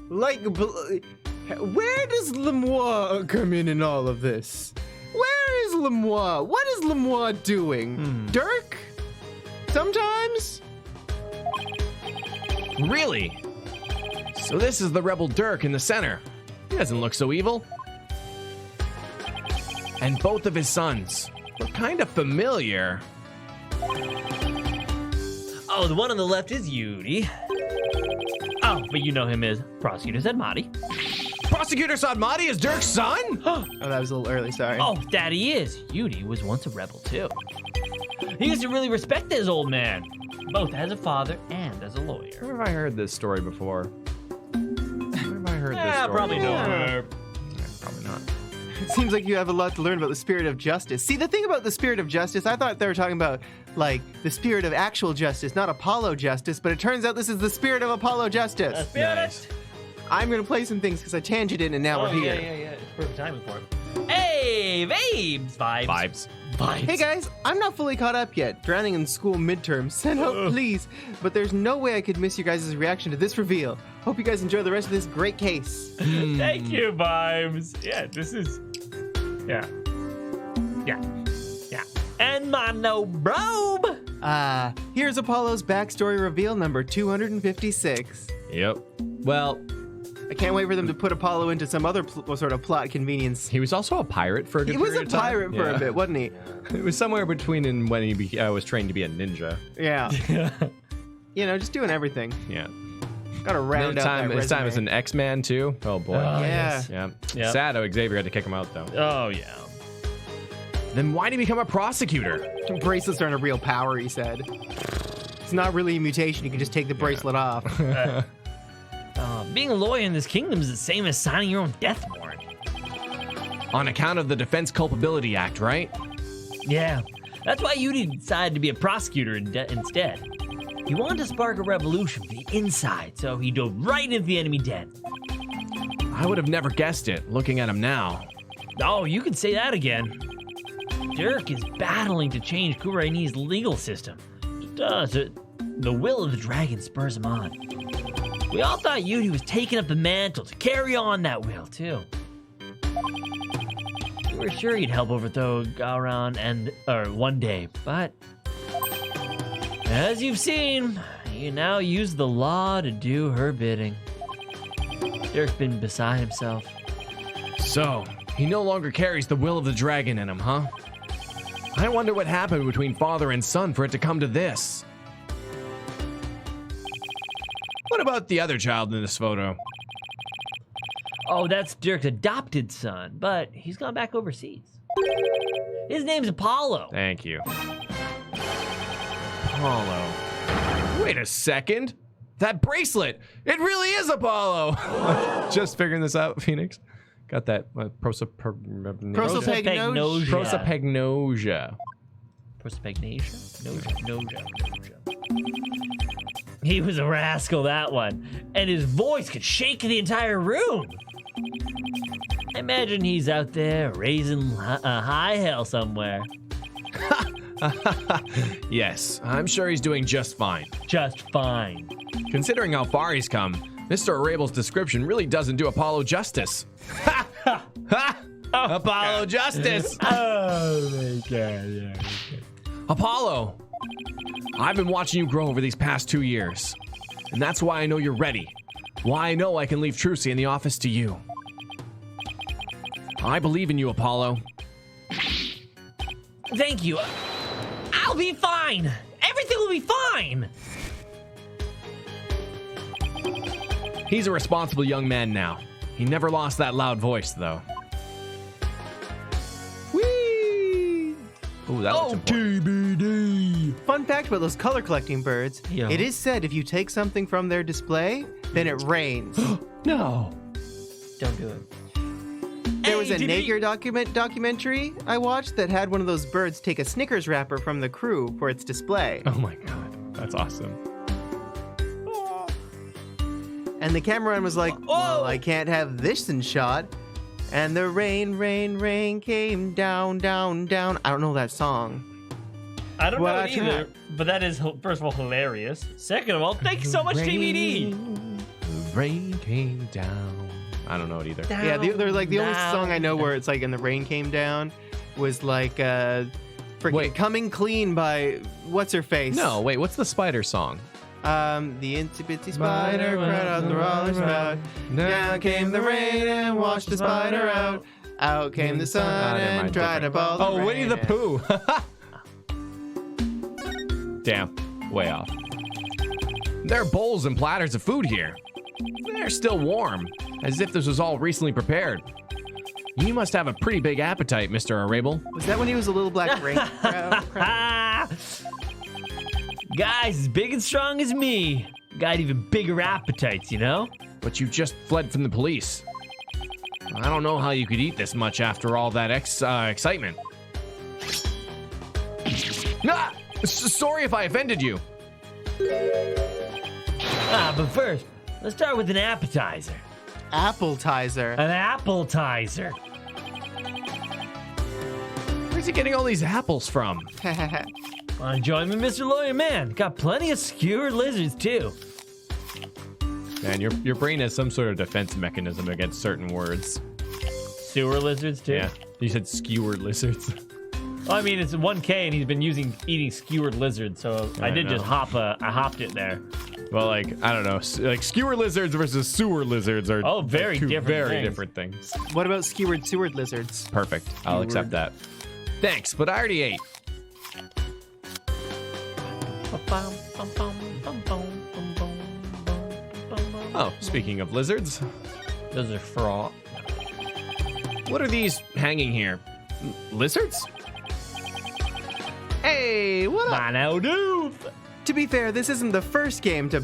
Like, where does Lemois come in all of this? Where is Lemois? What is Lemois doing? Dirk? Sometimes? Really? So this is the rebel Dirk in the center. He doesn't look so evil. And both of his sons look kind of familiar. Oh, the one on the left is Yudi. Oh, but you know him as Prosecutor Zedmati. Prosecutor Sadmati is Dirk's son? Oh, that was a little early, sorry. Oh, that he is. Yudi was once a rebel, too. He used to really respect his old man, both as a father and as a lawyer. Where have I heard this story before? Where have I heard this story? Probably nowhere. Probably not. It seems like you have a lot to learn about the spirit of justice. See, the thing about the spirit of justice, I thought they were talking about, like, the spirit of actual justice, not Apollo justice, but it turns out this is the spirit of Apollo justice. Let's be honest. I'm going to play some things because I tangented and now we're here. Yeah. It's perfect timing for it. Hey, babes. Vibes. Hey guys, I'm not fully caught up yet. Drowning in school midterms. Send help, please. But there's no way I could miss you guys' reaction to this reveal. Hope you guys enjoy the rest of this great case. Thank you, Vibes. Yeah, this is... Yeah. And my no robe. Here's Apollo's backstory reveal number 256. Yep. Well, I can't wait for them to put Apollo into some other sort of plot convenience. he was also a pirate for a good He was a period of time. pirate for a bit, wasn't he? It was somewhere between when he was trained to be a ninja. Yeah. You know, just doing everything. Yeah. Gotta round out that His time resume. as an X-Man too. Oh boy. Yeah. Yeah. Yep. Sad how Xavier had to kick him out though. Oh, yeah. Then why did he become a prosecutor? Bracelets aren't a real power, he said. It's not really a mutation. You can just take the bracelet off. Being a lawyer in this kingdom is the same as signing your own death warrant. On account of the Defense Culpability Act, right? Yeah, that's why Yudi decided to be a prosecutor instead. He wanted to spark a revolution from the inside, so he dove right into the enemy den. I would have never guessed it, looking at him now. Oh, you can say that again. Dirk is battling to change Kuraini's legal system. The will of the dragon spurs him on. We all thought Yudi was taking up the mantle to carry on that will, too. We were sure he'd help overthrow Gowron one day, but as you've seen, he now used the law to do her bidding. Dirk's been beside himself. So, he no longer carries the will of the dragon in him, huh? I wonder what happened between father and son for it to come to this. What about the other child in this photo? Oh, that's Dirk's adopted son, but he's gone back overseas. His name's Apollo. Thank you. Apollo. Wait a second. That bracelet. It really is Apollo. Just figuring this out, Phoenix. Got that prosopagnosia. Prosopagnosia. Noja. He was a rascal, that one. And his voice could shake the entire room. I imagine he's out there raising high hell somewhere. Yes, I'm sure he's doing just fine. Just fine. Considering how far he's come, Mr. Arabel's description really doesn't do Apollo justice. Apollo justice! Oh my god, yeah. Apollo, I've been watching you grow over these past 2 years. And that's why I know you're ready. Why I know I can leave Trucy in the office to you. I believe in you, Apollo. Thank you. I'll be fine. Everything will be fine. He's a responsible young man now. He never lost that loud voice, though. Whee! Ooh, that looks important. TBD. Fun fact about those color collecting birds. Yeah. It is said if you take something from their display, then it rains. No. Don't do it. There was a Nager documentary I watched that had one of those birds take a Snickers wrapper from the crew for its display. Oh my god. That's awesome. And the cameraman was like, well, I can't have this in shot. And the rain came down, down, down. I don't know that song. I don't know Well, it either, but that is, first of all, hilarious. Second of all, thank you so much, TBD. Rain came down. I don't know it either. Yeah, they're like the only song I know where it's like, and the rain came down was like, freaking Coming Clean by what's her face? No, wait, what's the spider song? The itsy bitsy spider cried out the roller spout. Down came the rain and washed the spider out. Out came the sun and dried up all the rain. Oh, Winnie the Pooh. Damn, way off. There are bowls and platters of food here. They're still warm, as if this was all recently prepared. You must have a pretty big appetite, Mr. Arabel. Was that when he was a little black rain? Guys as big and strong as me got even bigger appetites, you know? But you just fled from the police. I don't know how you could eat this much after all that excitement. Ah! Sorry if I offended you. But first, let's start with an appetizer. Appletizer. An appetizer. Where's he getting all these apples from? Wanna join me, Mr. Lawyer Man? Got plenty of skewered lizards, too. Man, your brain has some sort of defense mechanism against certain words. Sewer lizards, too? Yeah, you said skewered lizards. Well, I mean, it's 1K, and he's been eating skewered lizards, so I did just I hopped it there. Well, like, I don't know, like skewer lizards versus sewer lizards are very two different very things. different things. What about skewered seward lizards? Perfect, I'll accept that. Thanks, but I already ate. Oh, speaking of lizards, Those are frog. what are these hanging here? Lizards? Hey, what up? To be fair, this isn't the first game to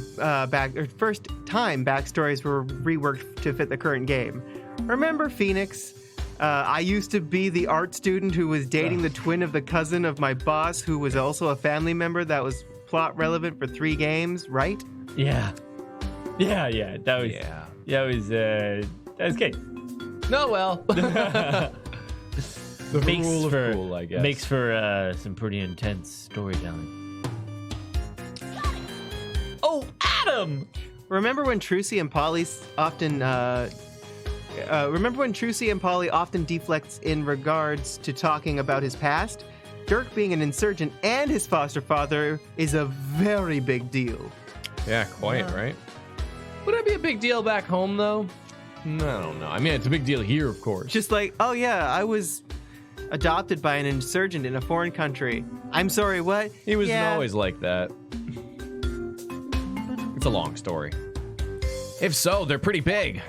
first time backstories were reworked to fit the current game. Remember Phoenix? I used to be the art student who was dating the twin of the cousin of my boss, who was also a family member that was plot relevant for 3 games, right? Yeah. That was good. No, well. The Makes rule of for, cool, I guess. Makes for some pretty intense storytelling. Oh, Adam! Remember when Trucy and Polly often deflects in regards to talking about his past? Dirk being an insurgent and his foster father is a very big deal. Yeah, quite, right? Would that be a big deal back home, though? No, I don't know. I mean, it's a big deal here, of course. Just like, oh yeah, I was adopted by an insurgent in a foreign country. I'm sorry, what? He wasn't Yeah. always like that. It's a long story. If so, they're pretty big.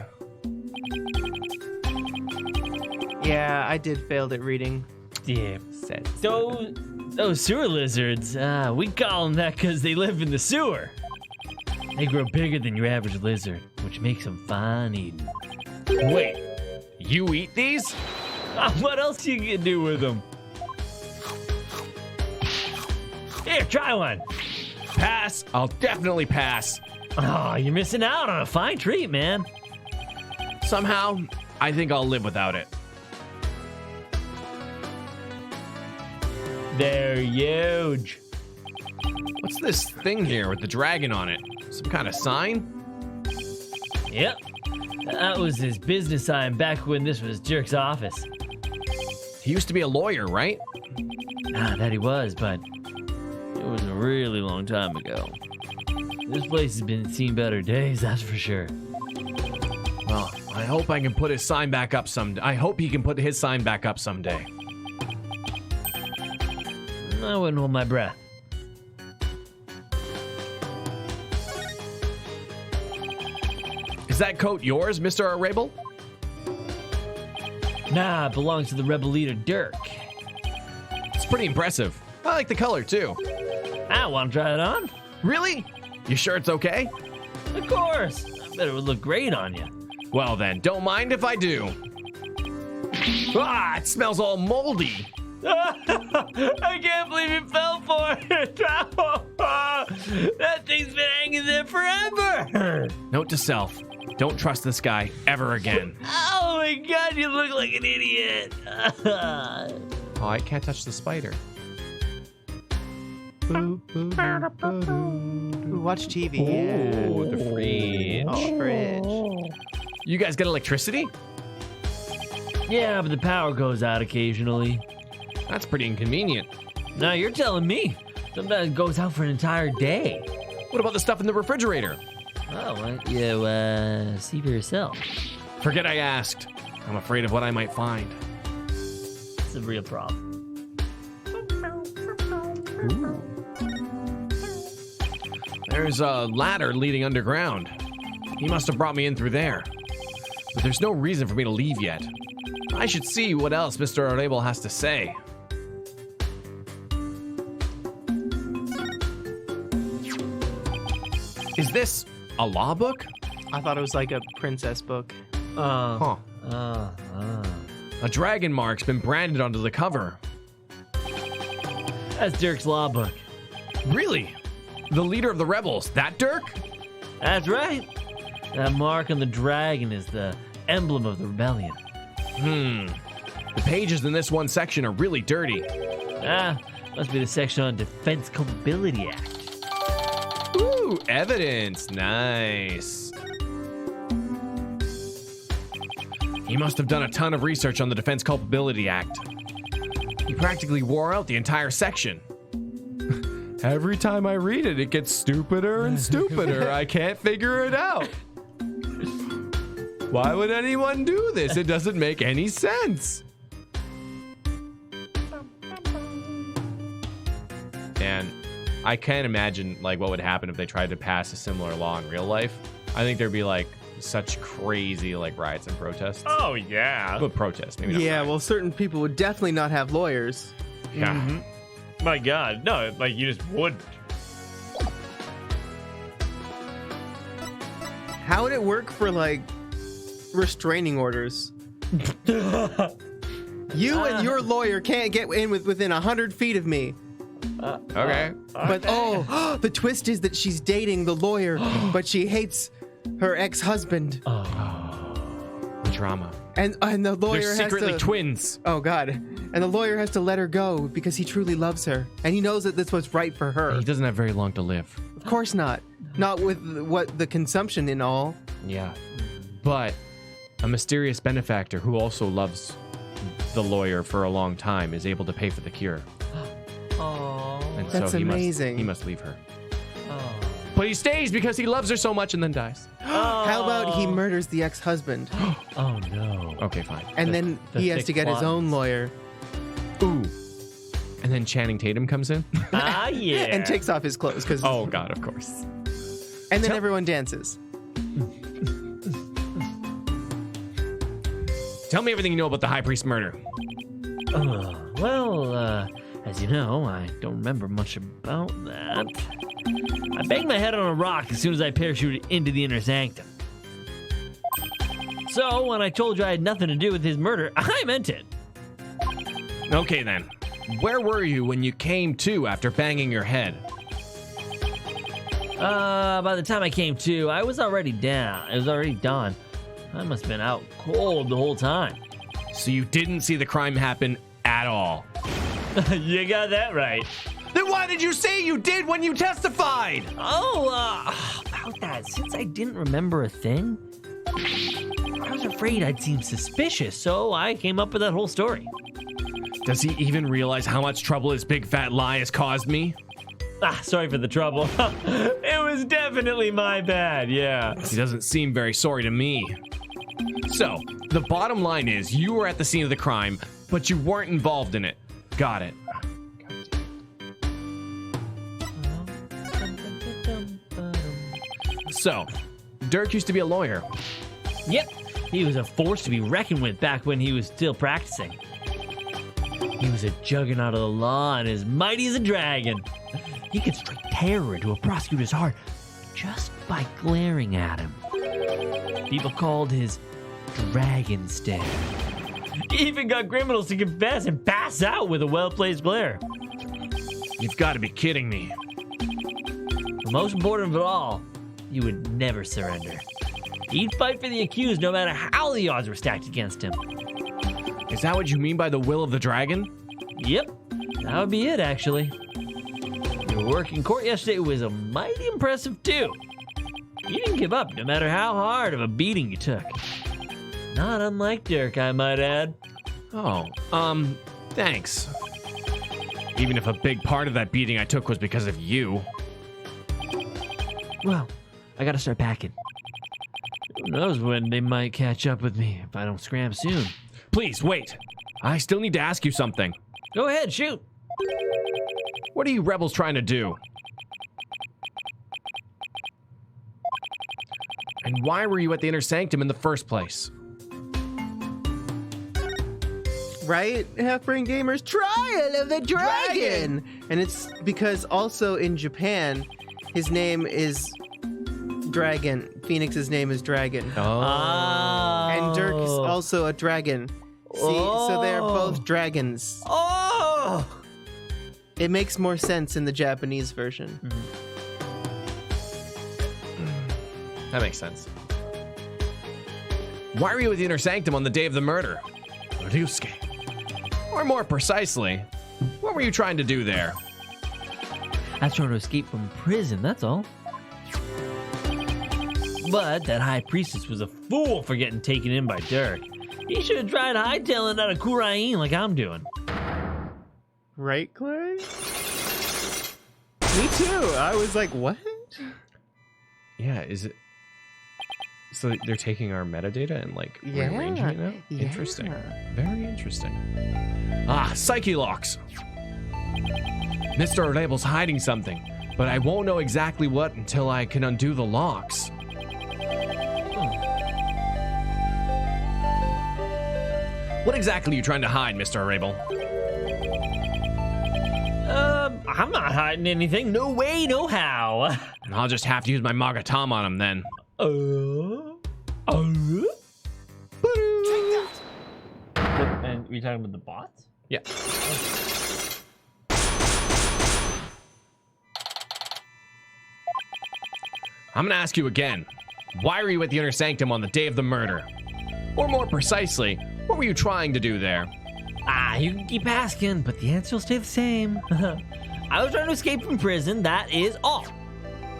Yeah, I did fail at reading. Yeah. Said. Those sewer lizards, we call them that because they live in the sewer. They grow bigger than your average lizard, which makes them fine eating. Wait, you eat these? What else you can do with them? Here, try one. Pass. I'll definitely pass. Oh, you're missing out on a fine treat, man. Somehow, I think I'll live without it. They're huge. What's this thing here with the dragon on it? Some kind of sign? Yep. That was his business sign back when this was Jerk's office. He used to be a lawyer, right? That he was, but it was a really long time ago. This place has been seen better days, that's for sure. Well, I hope I can put his sign back up someday. I hope he can put his sign back up someday. I wouldn't hold my breath. Is that coat yours, Mr. Rabel? Nah, it belongs to the rebel leader Dirk. It's pretty impressive. I like the color, too. I want to try it on. Really? You sure it's okay? Of course. I bet it would look great on you. Well then, don't mind if I do. Ah, it smells all moldy. I can't believe you fell for it. That thing's been hanging there forever. Note to self, don't trust this guy ever again. Oh my God, you look like an idiot. Oh, I can't touch the spider. Ooh, watch TV. Oh, the fridge. Oh, fridge. You guys got electricity? Yeah, but the power goes out occasionally. That's pretty inconvenient. Now you're telling me. Sometimes it goes out for an entire day. What about the stuff in the refrigerator? Oh, well, you see for yourself. Forget I asked. I'm afraid of what I might find. It's a real problem. Ooh. There's a ladder leading underground. He must have brought me in through there. But there's no reason for me to leave yet. I should see what else Mr. Rabel has to say. Is this a law book? I thought it was like a princess book. Huh. A dragon mark's been branded onto the cover. That's Dirk's law book. Really? The leader of the rebels, that Dirk? That's right. That mark on the dragon is the emblem of the rebellion. The pages in this one section are really dirty. Must be the section on Defense Culpability Act. Ooh, evidence. Nice. He must have done a ton of research on the Defense Culpability Act. He practically wore out the entire section. Every time I read it, it gets stupider and stupider. I can't figure it out. Why would anyone do this? It doesn't make any sense. And I can't imagine like what would happen if they tried to pass a similar law in real life. I think there'd be like such crazy like riots and protests. Oh, yeah. But protests, maybe not. Yeah, riots. well, certain people would definitely not have lawyers. Yeah. My God. No, like, you just wouldn't. How would it work for like restraining orders? You and your lawyer can't get in within 100 feet of me. Okay. But the twist is that she's dating the lawyer, but she hates her ex-husband. The drama. And the lawyer They're has secretly to... twins. Oh, God. And the lawyer has to let her go because he truly loves her. And he knows that that's what's right for her. He doesn't have very long to live. Of course not. Not with the consumption and all. Yeah. But a mysterious benefactor who also loves the lawyer for a long time is able to pay for the cure. And That's so amazing. He must leave her. But he stays because he loves her so much and then dies. How about he murders the ex-husband? Oh no. Okay, fine. And then he has thick to get his own plots. lawyer Ooh. And then Channing Tatum comes in. Yeah. and takes off his clothes. Oh, God, of course. And then everyone dances. Tell me everything you know about the High Priest murder. As you know, I don't remember much about that. I banged my head on a rock as soon as I parachuted into the inner sanctum. So, when I told you I had nothing to do with his murder, I meant it. Okay then. Where were you when you came to after banging your head? By the time I came to, I was already down. It was already dawn. I must have been out cold the whole time. So you didn't see the crime happen at all? You got that right. Then why did you say you did when you testified? About that, since I didn't remember a thing, I was afraid I'd seem suspicious, so I came up with that whole story. Does he even realize how much trouble his big fat lie has caused me? Sorry for the trouble. It was definitely my bad, yeah. He doesn't seem very sorry to me. So, the bottom line is you were at the scene of the crime, but you weren't involved in it. Got it. So, Dirk used to be a lawyer. Yep, he was a force to be reckoned with back when he was still practicing. He was a juggernaut of the law and as mighty as a dragon. He could strike terror into a prosecutor's heart just by glaring at him. People called his dragon stare. He even got criminals to confess and pass out with a well-placed glare. You've got to be kidding me. But most important of all, he would never surrender. He'd fight for the accused no matter how the odds were stacked against him. Is that what you mean by the will of the dragon? Yep, that would be it, actually. Your work in court yesterday was a mighty impressive, too. You didn't give up, no matter how hard of a beating you took. Not unlike Dirk, I might add. Oh, thanks. Even if a big part of that beating I took was because of you. Well, I gotta start packing. Who knows when they might catch up with me if I don't scram soon. Please, wait. I still need to ask you something. Go ahead, shoot. What are you rebels trying to do? And why were you at the inner sanctum in the first place? Right? Half-Brain Gamer's Trial of the Dragon! And it's because also in Japan, his name is Dragon. Phoenix's name is Dragon. And Dirk is also a dragon. See, so they're both dragons. Oh! It makes more sense in the Japanese version. That makes sense. Why were you at the inner sanctum on the day of the murder? Ryusuke. Or more precisely, what were you trying to do there? I was trying to escape from prison, that's all. But that high priestess was a fool for getting taken in by Dirk. He should have tried hightailing out of Kurain like I'm doing. Right, Clay? Me too. I was like, what? Yeah, is it... So they're taking our metadata and like rearranging it now? Yeah. Interesting. Very interesting. Psyche locks. Mr. Label's hiding something, but I won't know exactly what until I can undo the locks. What exactly are you trying to hide, Mr. Rabel? I'm not hiding anything. No way, no how. I'll just have to use my Magatom on him then. And you're talking about the bots? Yeah. I'm gonna ask you again. Why were you at the inner sanctum on the day of the murder? Or more precisely, what were you trying to do there? You can keep asking, but the answer will stay the same. I was trying to escape from prison, that is all.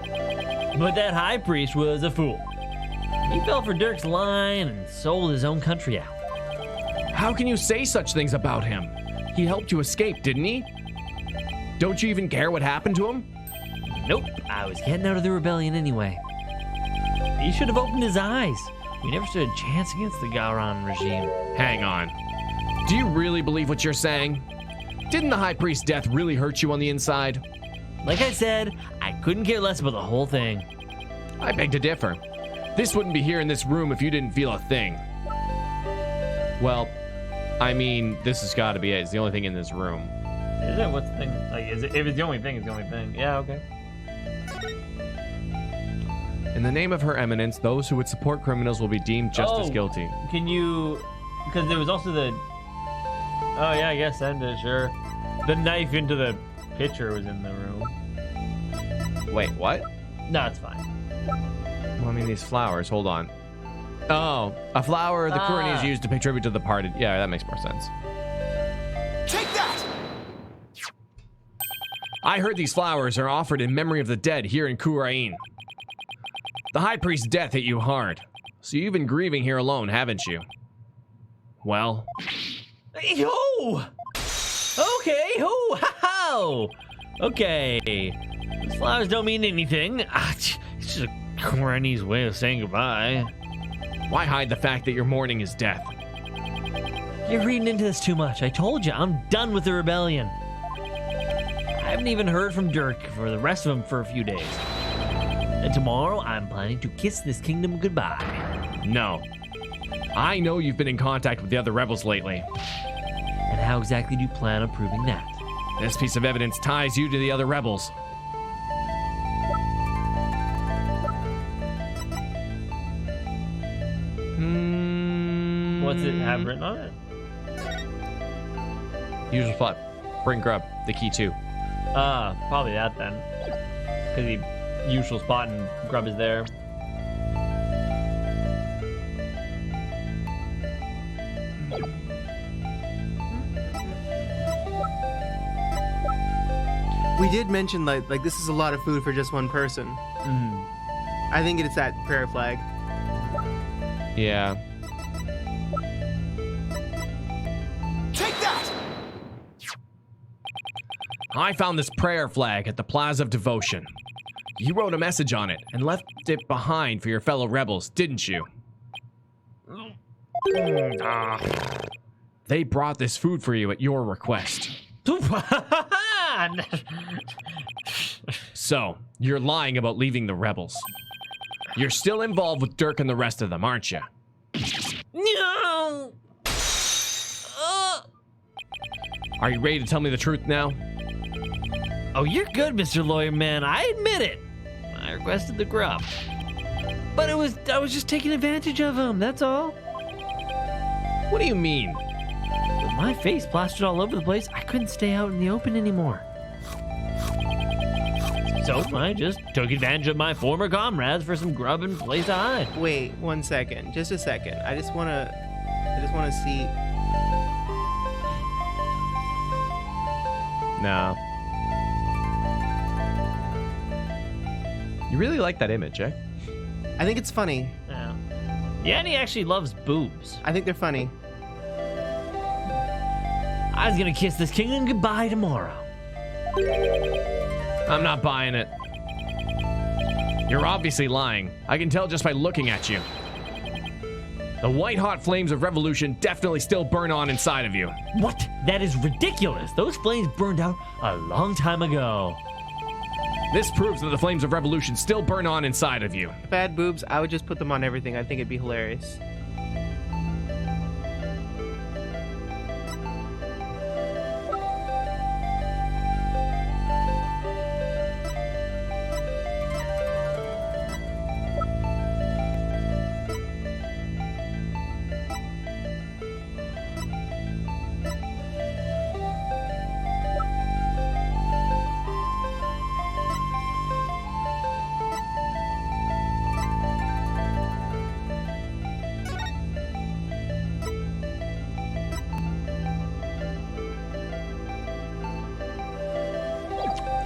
But that high priest was a fool. He fell for Dirk's line and sold his own country out. How can you say such things about him? He helped you escape, didn't he? Don't you even care what happened to him? Nope, I was getting out of the rebellion anyway. He should have opened his eyes. We never stood a chance against the Gauran regime. Hang on. Do you really believe what you're saying? Didn't the high priest's death really hurt you on the inside? Like I said, I couldn't care less about the whole thing. I beg to differ. This wouldn't be here in this room if you didn't feel a thing. Well, I mean, this has got to be it. It's the only thing in this room. Is it? What's the thing? Like, is it? If it's the only thing, it's the only thing. Yeah, okay. In the name of Her Eminence, those who would support criminals will be deemed just as guilty. Can you... Because there was also the... Oh, yeah, I guess send it, sure. The knife into the pitcher was in the room. Wait, what? No, it's fine. Well, I mean, these flowers. Hold on. Oh, a flower the Kurani is used to pay tribute to the departed. Yeah, that makes more sense. Take that! I heard these flowers are offered in memory of the dead here in Kurain. The High Priest's death hit you hard, so you've been grieving here alone, haven't you? Well... Yo! Okay, ho, how? Okay. These flowers don't mean anything. It's just a Kurani's way of saying goodbye. Why hide the fact that your mourning is death? You're reading into this too much. I told you, I'm done with the rebellion. I haven't even heard from Dirk for the rest of them for a few days. And tomorrow, I'm planning to kiss this kingdom goodbye. No. I know you've been in contact with the other rebels lately. And how exactly do you plan on proving that? This piece of evidence ties you to the other rebels. What's it have written on it? Usual spot. Bring grub. The key too. Probably that then. Because the usual spot and grub is there. We did mention like this is a lot of food for just one person. I think it's that prayer flag. Yeah. Take that! I found this prayer flag at the Plaza of Devotion. You wrote a message on it and left it behind for your fellow rebels, didn't you? They brought this food for you at your request. So, you're lying about leaving the rebels. You're still involved with Dirk and the rest of them, aren't you? No! Are you ready to tell me the truth now? Oh, you're good, Mr. Lawyer Man. I admit it. I requested the grub. But I was just taking advantage of him, that's all. What do you mean? With my face plastered all over the place, I couldn't stay out in the open anymore. So I just took advantage of my former comrades for some grub and place to hide. Wait, 1 second. Just a second. I just wanna see. No. You really like that image, eh? I think it's funny. Yeah. Yanni actually loves boobs. I think they're funny. I was gonna kiss this kingdom goodbye tomorrow. I'm not buying it. You're obviously lying. I can tell just by looking at you. The white-hot flames of revolution definitely still burn on inside of you. What? That is ridiculous. Those flames burned out a long time ago. This proves that the flames of revolution still burn on inside of you. If I had boobs, I would just put them on everything. I think it'd be hilarious.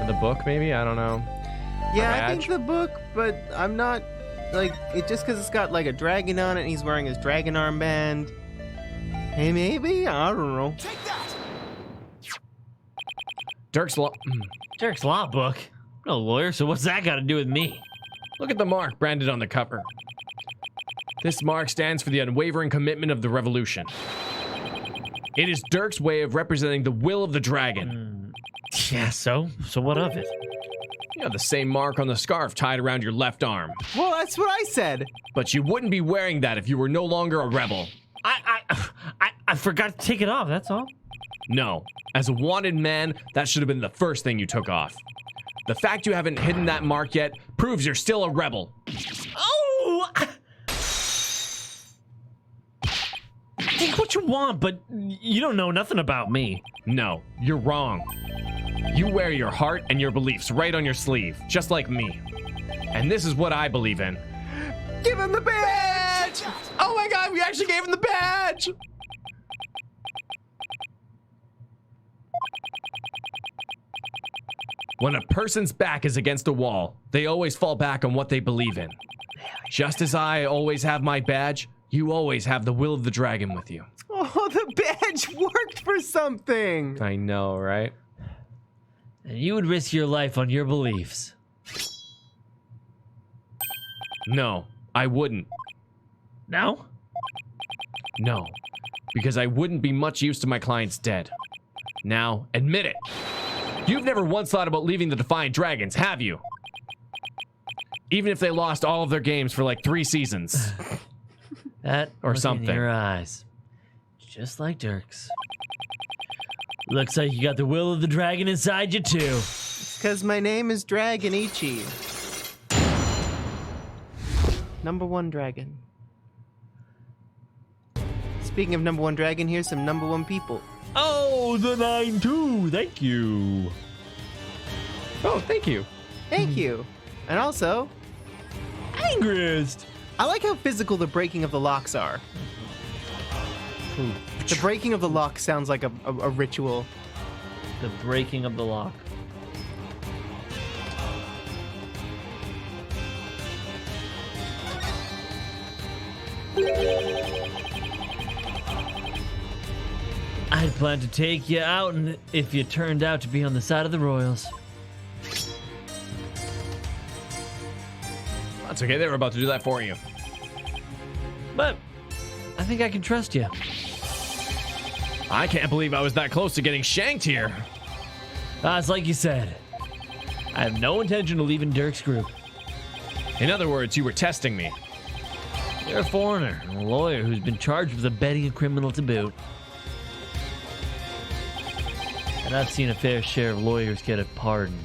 The book, maybe? I don't know. Yeah, I think the book, but I'm not like it just because it's got like a dragon on it and he's wearing his dragon armband. Hey, maybe? I don't know. Take that! Dirk's law. Derek's law book. I'm no lawyer, so what's that got to do with me? Look at the mark branded on the cover. This mark stands for the unwavering commitment of the revolution. It is Dirk's way of representing the will of the dragon. Yeah, so what of it? You have the same mark on the scarf tied around your left arm. Well, that's what I said. But you wouldn't be wearing that if you were no longer a rebel. I forgot to take it off, that's all. No. As a wanted man, that should have been the first thing you took off. The fact you haven't hidden that mark yet proves you're still a rebel. Oh! Think what you want, but you don't know nothing about me. No, you're wrong. You wear your heart and your beliefs right on your sleeve, just like me. And this is what I believe in. Give him the badge! Oh my god, we actually gave him the badge! When a person's back is against a wall, they always fall back on what they believe in. Just as I always have my badge, you always have the will of the dragon with you. Oh, the badge worked for something! I know, right? And you would risk your life on your beliefs. No, I wouldn't. No? No, because I wouldn't be much use to my clients dead. Now, admit it. You've never once thought about leaving the Defiant Dragons, have you? Even if they lost all of their games for like 3 seasons. That Or look something. in your eyes. Just like Dirk's. Looks like you got the will of the dragon inside you too. It's because my name is Dragonichi. Number 1 dragon. Speaking of number 1 dragon, here's some number 1 people. Oh, the 9-2. Thank you. Oh, thank you. Thank you. And also, Angriest. I like how physical the breaking of the locks are. The breaking of the lock sounds like a ritual. The breaking of the lock. I'd plan to take you out and if you turned out to be on the side of the Royals. That's okay, they were about to do that for you. But I think I can trust you. I can't believe I was that close to getting shanked here. It's like you said. I have no intention of leaving Dirk's group. In other words, you were testing me. You're a foreigner, and a lawyer who's been charged with abetting a criminal to boot. And I've seen a fair share of lawyers get a pardon.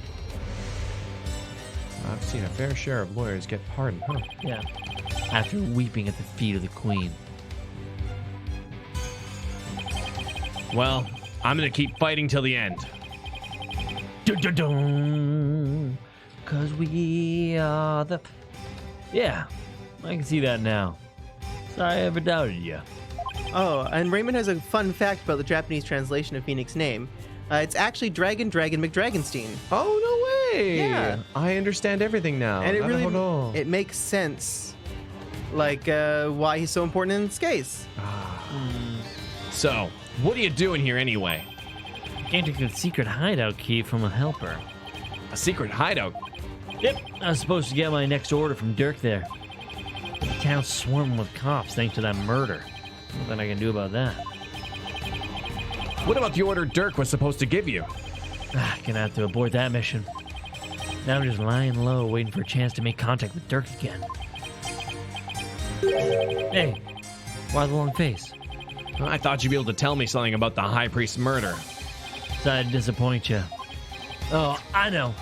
I've seen a fair share of lawyers get pardoned, huh? Yeah. After weeping at the feet of the Queen. Well, I'm gonna keep fighting till the end. Dun-dun-dun. 'Cause we are the... Yeah, I can see that now. Sorry I ever doubted you. Oh, and Raymond has a fun fact about the Japanese translation of Phoenix's name. It's actually Dragon McDragonstein. Oh, no way! Yeah. I understand everything now. And it really, Naruhodo. it makes sense. Like, why he's so important in this case. So, what are you doing here anyway? I can't take the secret hideout key from a helper. A secret hideout? Yep, I was supposed to get my next order from Dirk there. But the town's swarming with cops thanks to that murder. Nothing I can do about that. What about the order Dirk was supposed to give you? Gonna have to abort that mission. Now I'm just lying low, waiting for a chance to make contact with Dirk again. Hey, why the long face? I thought you'd be able to tell me something about the High Priest's murder. Sorry to disappoint you. Oh, I know.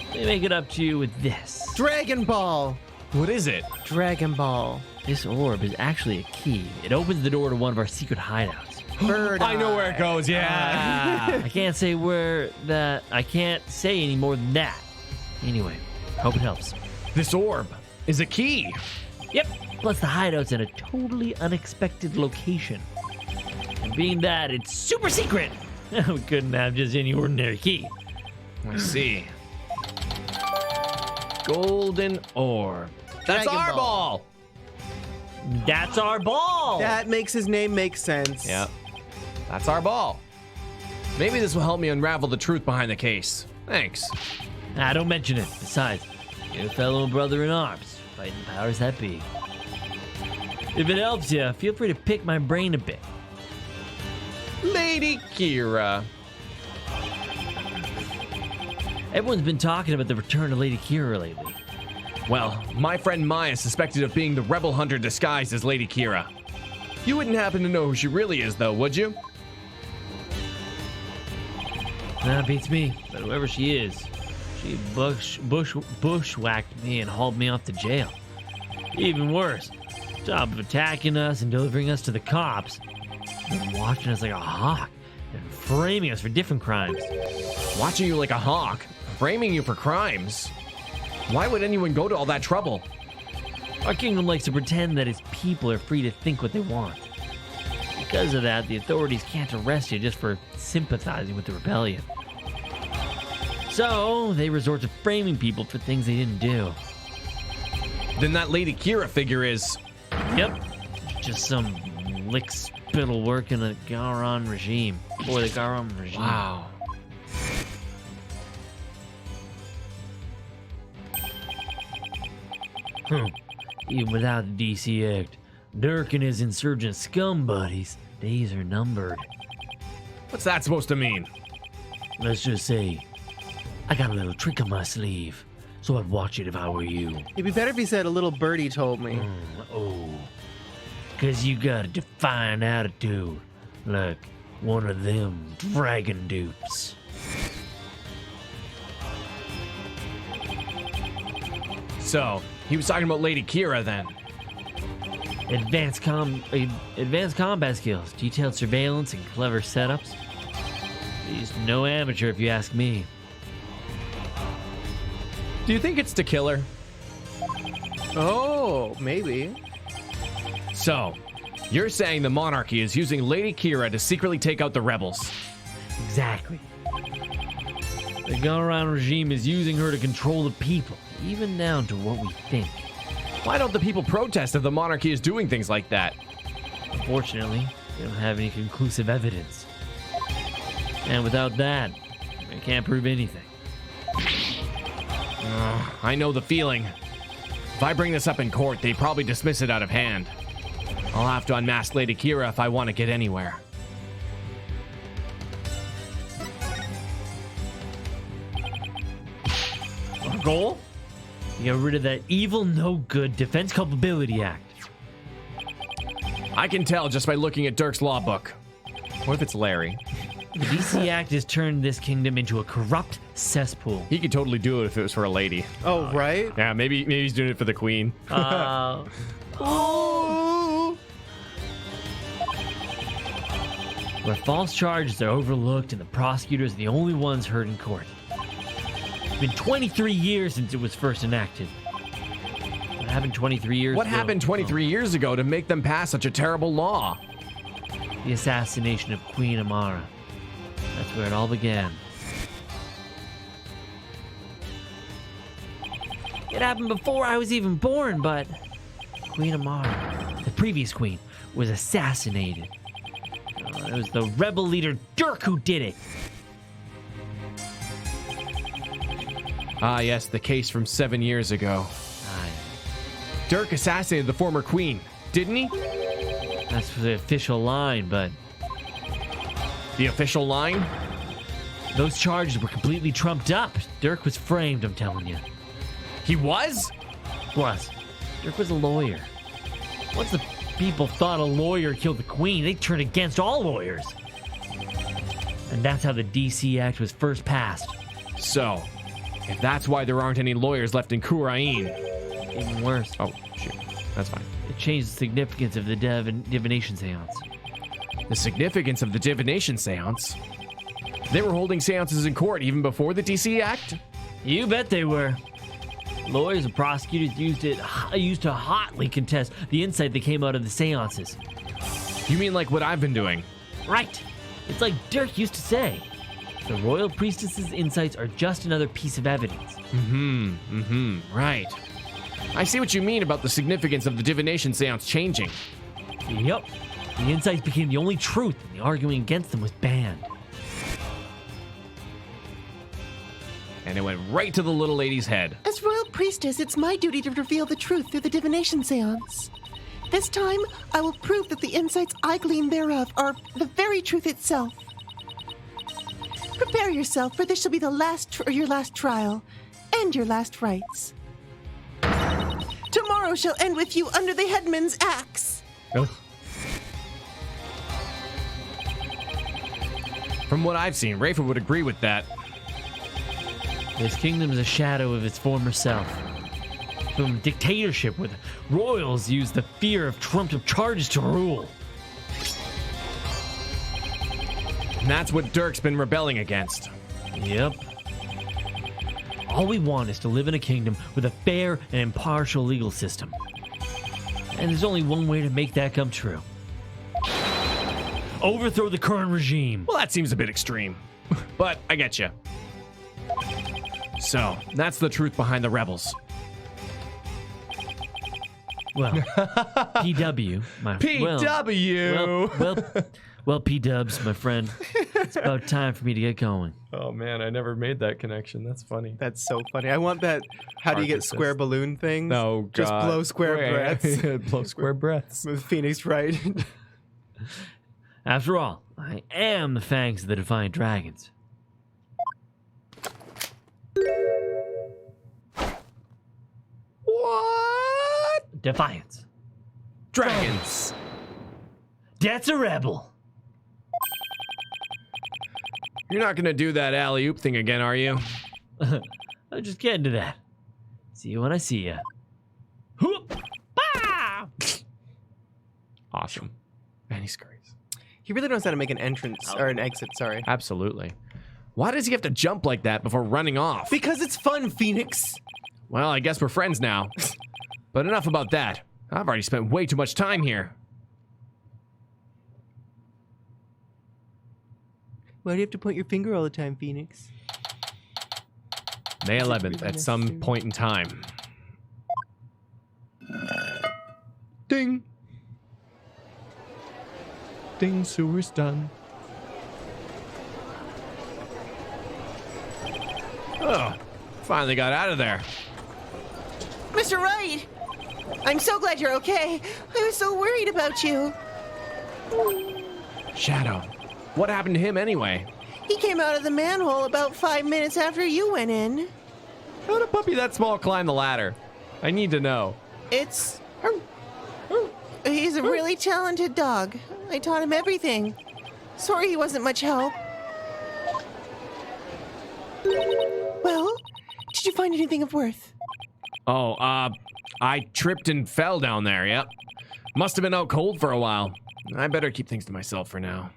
Let me make it up to you with this. Dragon Ball! What is it? Dragon Ball. This orb is actually a key. It opens the door to one of our secret hideouts. Bird I know where it goes, yeah. I can't say where that... I can't say any more than that. Anyway, hope it helps. This orb is a key. Yep, plus the hideout's in a totally unexpected location. And being that, it's super secret. We couldn't have just any ordinary key. I see. Golden orb. That's Dragon our Ball. ball. That's our ball! That makes his name make sense. Yep. That's our ball. Maybe this will help me unravel the truth behind the case. Thanks. Don't mention it. Besides, you're a fellow brother in arms, fighting the powers that be. If it helps you, feel free to pick my brain a bit. Lady Kira. Everyone's been talking about the return of Lady Kira lately. Well, my friend Maya suspected of being the rebel hunter disguised as Lady Kira. You wouldn't happen to know who she really is, though, would you? That beats me, but whoever she is, she bushwhacked me and hauled me off to jail. Even worse, on top of attacking us and delivering us to the cops, and watching us like a hawk and framing us for different crimes. Watching you like a hawk, framing you for crimes. Why would anyone go to all that trouble? Our kingdom likes to pretend that its people are free to think what they want. Because of that, the authorities can't arrest you just for sympathizing with the rebellion. So, they resort to framing people for things they didn't do. Then that Lady Kira figure is... Yep, just some lick-spittle work in the Garon regime. Or the Garon regime. Wow. Even without the DC Act, Dirk and his insurgent scum buddies, days are numbered. What's that supposed to mean? Let's just say, I got a little trick up my sleeve, so I'd watch it if I were you. It'd be better if he said a little birdie told me. Oh, cause you got a defiant attitude, like one of them dragon dupes. So, he was talking about Lady Kira then. Advanced combat skills, detailed surveillance, and clever setups. She's no amateur if you ask me. Do you think it's to kill her? Oh, maybe. So, you're saying the monarchy is using Lady Kira to secretly take out the rebels? Exactly. The Garon regime is using her to control the people, even down to what we think. Why don't the people protest if the monarchy is doing things like that? Unfortunately, we don't have any conclusive evidence. And without that, we can't prove anything. I know the feeling. If I bring this up in court, they probably dismiss it out of hand. I'll have to unmask Lady Kira if I want to get anywhere. Our goal? Get rid of that evil, no-good Defense Culpability Act. I can tell just by looking at Dirk's law book. What if it's Larry? The DC Act has turned this kingdom into a corrupt cesspool. He could totally do it if it was for a lady. Oh, right? Yeah, maybe he's doing it for the queen. Oh! Where false charges are overlooked and the prosecutors are the only ones heard in court. It's been 23 years since it was first enacted. What happened 23 years What ago? happened 23 years ago to make them pass such a terrible law? The assassination of Queen Amara. That's where it all began. It happened before I was even born, but Queen Amara, the previous queen, was assassinated. It was the rebel leader Dirk who did it. Ah, yes, the case from 7 years ago. Aye. Dirk assassinated the former queen, didn't he? That's the official line, but The official line? those charges were completely trumped up. Dirk was framed, I'm telling you. He was? Plus, Dirk was a lawyer. Once the people thought a lawyer killed the queen, they turned against all lawyers. And that's how the DC Act was first passed. So, if that's why there aren't any lawyers left in Kurain. Even worse, Oh, shoot. That's fine. it changed the significance of the Divination Seance. The significance of the Divination Seance? They were holding seances in court even before the DC Act? You bet they were. Lawyers and prosecutors used to hotly contest the insight that came out of the seances. You mean like what I've been doing? Right. It's like Dirk used to say. The royal priestess's insights are just another piece of evidence. Right. I see what you mean about the significance of the Divination Seance changing. Yep. The insights became the only truth, and the arguing against them was banned. And it went right to the little lady's head. As royal priestess, it's my duty to reveal the truth through the Divination Seance. This time, I will prove that the insights I glean thereof are the very truth itself. Prepare yourself, for this shall be the your last trial, and your last rites. Tomorrow shall end with you under the headman's axe. From what I've seen, Rafa would agree with that. This kingdom is a shadow of its former self. From dictatorship where the royals use the fear of trumped-up charges to rule. And that's what Dirk's been rebelling against. Yep. All we want is to live in a kingdom with a fair and impartial legal system. And there's only one way to make that come true. Overthrow the current regime. Well, that seems a bit extreme, but I get you. So, that's the truth behind the rebels. Well, PW, my PW! Well, P-dubs, my friend. It's about time for me to get going. Oh man, I never made that connection. That's funny. That's so funny. I want that. How do you get Arthur square says. balloon things? No, Just God. blow square breaths. Blow square breaths. With Phoenix, right? After all, I am the fangs of the Defiant Dragons. What? Defiance. Dragons. That's a rebel. You're not gonna do that alley-oop thing again, are you? I'll just get into that. See you when I see you. Whoop! Bah! Awesome. And he scurries. He really knows how to make an entrance or an exit. Sorry. Absolutely. Why does he have to jump like that before running off? Because it's fun, Phoenix. Well, I guess we're friends now. But enough about that. I've already spent way too much time here. Why do you have to point your finger all the time, Phoenix? May Is it 11th, really at some necessary? point in time. Ding. Ding, sewer's done. Oh, finally got out of there. Mr. Wright! I'm so glad you're okay. I was so worried about you. Shadow. What happened to him anyway? He came out of the manhole about 5 minutes after you went in. How did a puppy that small climb the ladder? I need to know. It's... He's a really talented dog. I taught him everything. Sorry he wasn't much help. Well, did you find anything of worth? Oh, I tripped and fell down there, yep. Must have been out cold for a while. I better keep things to myself for now.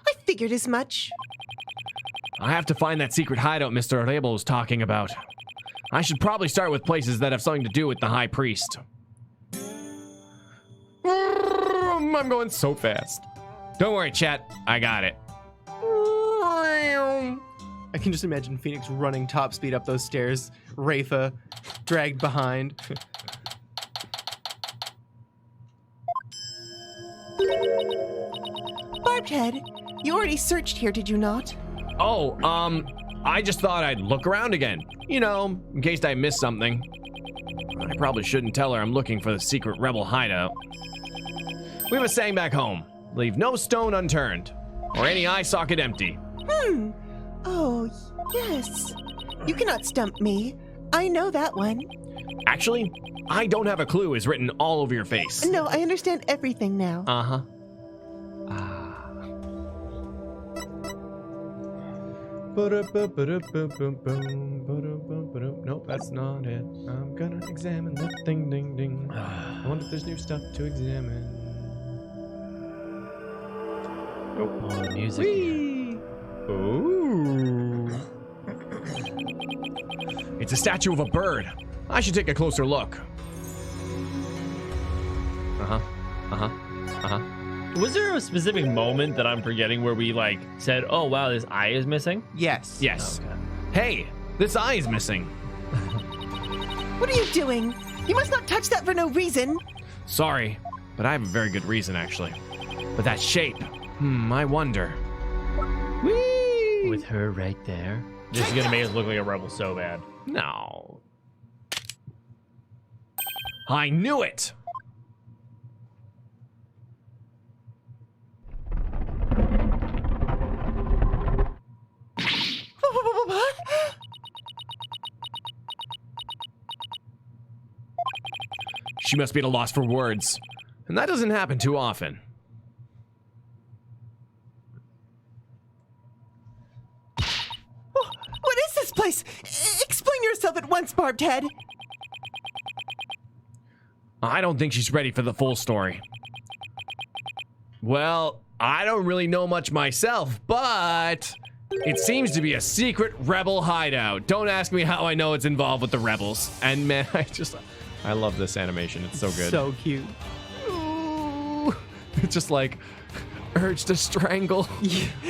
I figured as much. I have to find that secret hideout Mr. Label was talking about. I should probably start with places that have something to do with the High Priest. I'm going so fast. Don't worry, chat. I got it. I can just imagine Phoenix running top speed up those stairs. Rafa dragged behind. Barbed Head, you already searched here, did you not? Oh, I just thought I'd look around again. You know, in case I missed something. I probably shouldn't tell her I'm looking for the secret rebel hideout. We have a saying back home. Leave no stone unturned, or any eye socket empty. Oh, yes. You cannot stump me. I know that one. Actually, I don't have a clue is written all over your face. No, I understand everything now. Uh-huh. Nope, that's not it. I'm gonna examine that thing, ding, ding. I wonder if there's new stuff to examine. Nope. Oh, the music. Whee! Ooh. It's a statue of a bird. I should take a closer look. Uh-huh. Uh-huh. Uh-huh. Was there a specific moment that I'm forgetting where we like said, "Oh wow, this eye is missing"? Yes. Yes. Okay. Hey, this eye is missing. What are you doing? You must not touch that for no reason. Sorry, but I have a very good reason, actually. But that shape, I wonder. Whee! With her right there. This is gonna make us look like a rebel so bad. No. I knew it! She must be at a loss for words. And that doesn't happen too often. place. Explain yourself at once, Barbed Head. I don't think she's ready for the full story. Well, I don't really know much myself, but it seems to be a secret rebel hideout. Don't ask me how I know it's involved with the rebels. And man, I love this animation. It's so good. So cute. Ooh. It's just like urge to strangle,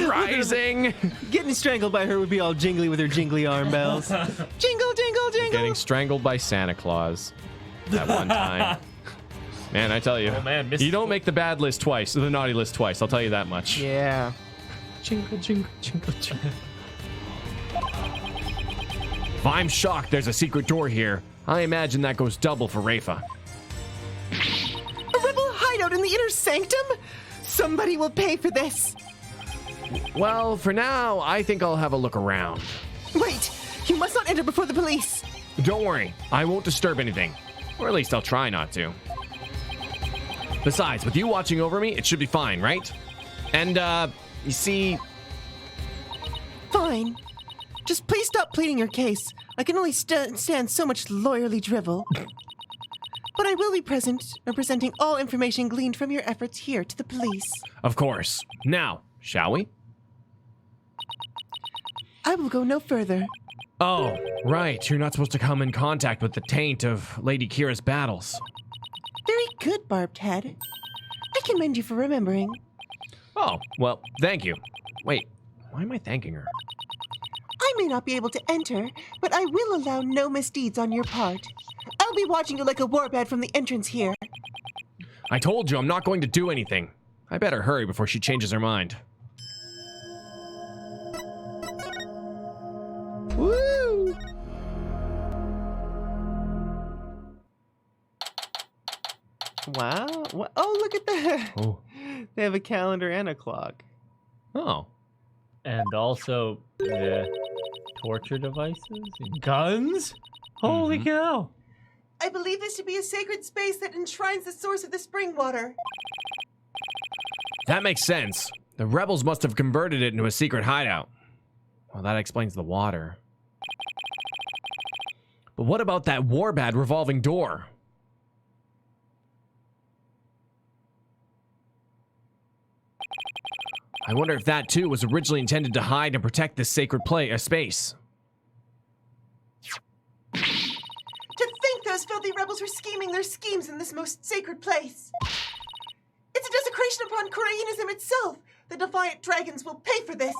rising. Getting strangled by her would be all jingly with her jingly arm bells. Jingle, jingle, jingle. Getting strangled by Santa Claus at one time. Man, I tell you, Oh, man, you don't make the bad list twice, or the naughty list twice. I'll tell you that much. Yeah. Jingle, jingle, jingle, jingle. If I'm shocked there's a secret door here, I imagine that goes double for Rafa. A rebel hideout in the inner sanctum? Somebody will pay for this. Well, for now, I think I'll have a look around. Wait, you must not enter before the police. Don't worry, I won't disturb anything. Or at least I'll try not to. Besides, with you watching over me, it should be fine, right? And, you see... Fine. Just please stop pleading your case. I can only stand so much lawyerly drivel. But I will be present, representing all information gleaned from your efforts here to the police. Of course. Now, shall we? I will go no further. Oh, right. You're not supposed to come in contact with the taint of Lady Kira's battles. Very good, Barbed Head. I commend you for remembering. Oh, well, thank you. Wait, why am I thanking her? I may not be able to enter, but I will allow no misdeeds on your part. I'll be watching you like a warbad from the entrance here. I told you I'm not going to do anything. I better hurry before she changes her mind. Woo! Wow. Oh, look at that. Oh. They have a calendar and a clock. Oh. And also, torture devices? Guns? Holy cow. I believe this to be a sacred space that enshrines the source of the spring water. That makes sense. The rebels must have converted it into a secret hideout. Well, that explains the water. But what about that warbad revolving door? I wonder if that too was originally intended to hide and protect this sacred space. To think those filthy rebels were scheming their schemes in this most sacred place. It's a desecration upon Koreanism itself. The defiant dragons will pay for this.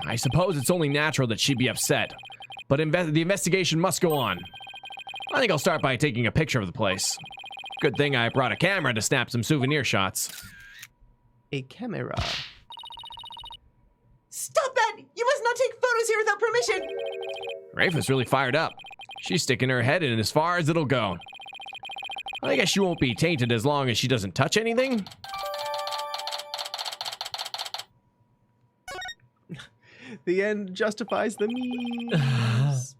I suppose it's only natural that she'd be upset, but the investigation must go on. I think I'll start by taking a picture of the place. Good thing I brought a camera to snap some souvenir shots. A camera. Stop that! You must not take photos here without permission! Rafa's really fired up. She's sticking her head in as far as it'll go. I guess she won't be tainted as long as she doesn't touch anything. The end justifies the means.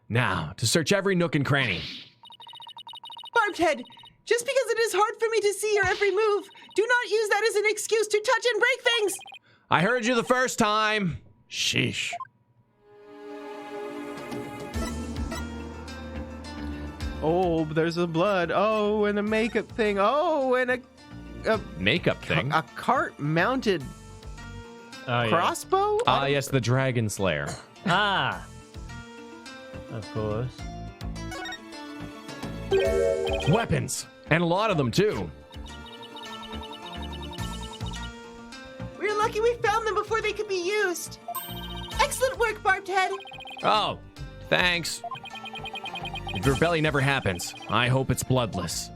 Now, to search every nook and cranny. Barbed Head, just because it is hard for me to see your every move, do not use that as an excuse to touch and break things! I heard you the first time. Sheesh. Oh, there's a blood. Oh, and a makeup thing. Oh, and a Makeup thing? a cart-mounted Oh, crossbow? Ah, yes, the Dragon Slayer. Ah. Of course. Weapons. And a lot of them, too. We're lucky we found them before they could be used. Excellent work, Barbed Head. Oh, thanks. If rebellion never happens, I hope it's bloodless.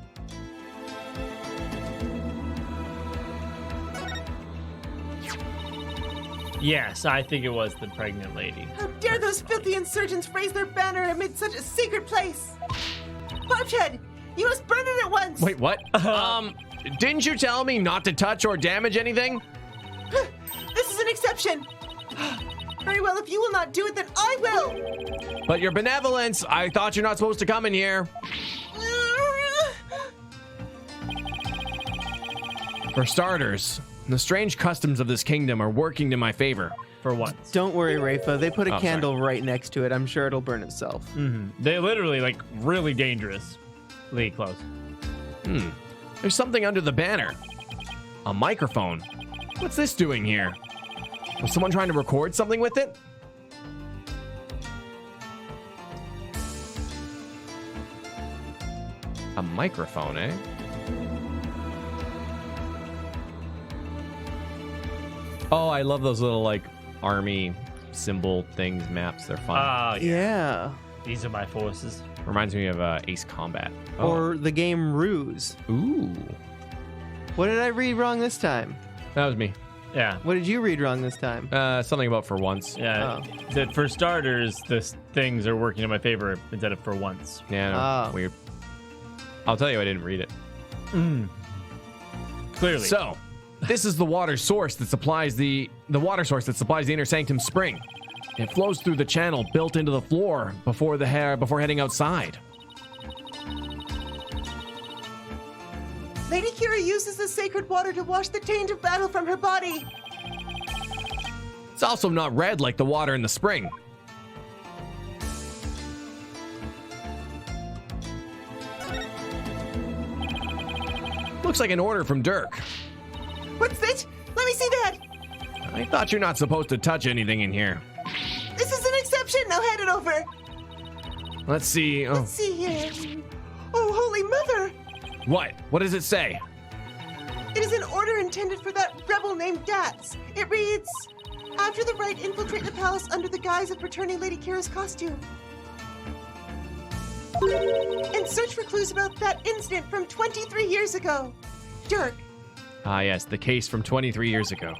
Yes, I think it was the pregnant lady. How dare those filthy insurgents raise their banner amid such a secret place? Barbed Head, you must burn it at once. Wait, what? Didn't you tell me not to touch or damage anything? This is an exception. Very well, if you will not do it, then I will. But your benevolence, I thought you're not supposed to come in here. For starters, the strange customs of this kingdom are working to my favor. for once. Don't worry, Rafa. They put a Oh, candle right next to it. I'm sure it'll burn itself. They're literally like really dangerously close. There's something under the banner. A microphone. What's this doing here? Was someone trying to record something with it? A microphone, eh? Oh, I love those little like army symbol things, maps. They're fun. Oh, yeah. Yeah. These are my forces. Reminds me of Ace Combat. Oh. Or the game Ruse. Ooh, What did I read wrong this time? that was me. Yeah. What did you read wrong this time? Something about for once. Yeah. Oh. That for starters, the things are working in my favor instead of for once. Yeah, no, Oh. weird. I'll tell you, I didn't read it. Clearly. So, this is the water source that supplies the water source that supplies the inner sanctum spring. It flows through the channel built into the floor before heading outside. Lady Kira uses the sacred water to wash the taint of battle from her body. It's also not red like the water in the spring. Looks like an order from Dirk. What's that? Let me see that. I thought you're not supposed to touch anything in here. This is an exception. Now hand it over. Let's see. Oh, Let's see here. Oh, Holy Mother! what? What does it say? It is an order intended for that rebel named Dats. It reads, after the rite, infiltrate the palace under the guise of returning Lady Kira's costume. And search for clues about that incident from 23 years ago. Dirk. Ah, yes, the case from 23 years ago.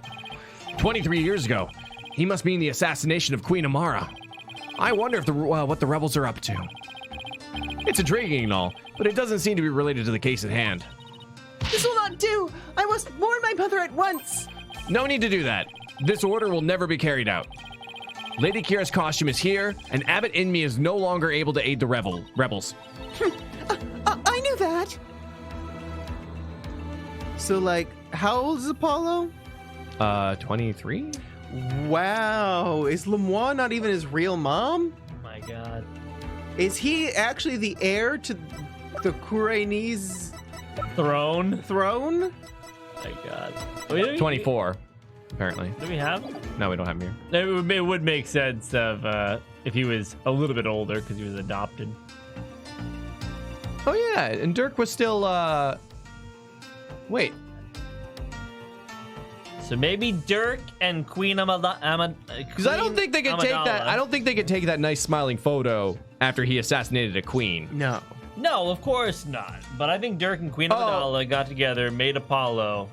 23 years ago. He must mean the assassination of Queen Amara. I wonder if what the rebels are up to. It's intriguing and all, but it doesn't seem to be related to the case at hand. This will not do. I must warn my mother at once. No need to do that. This order will never be carried out. Lady Kira's costume is here, and Abbot Inmi is no longer able to aid the rebels. I knew that. So, like, how old is Apollo? 23? Wow. Is Lemoine not even his real mom? Oh my god. Is he actually the heir to the Kurenese Throne. throne? My god. Wait, 24, apparently. Do we have? No, we don't have him here. It would make sense of if he was a little bit older because he was adopted. Oh, yeah, and Dirk was still, wait. So maybe Dirk and Queen Amada. Because I don't think they could take that. I don't think they could take that nice smiling photo after he assassinated a queen. No. No, of course not. But I think Dirk and Queen Amidala got together, made Apollo.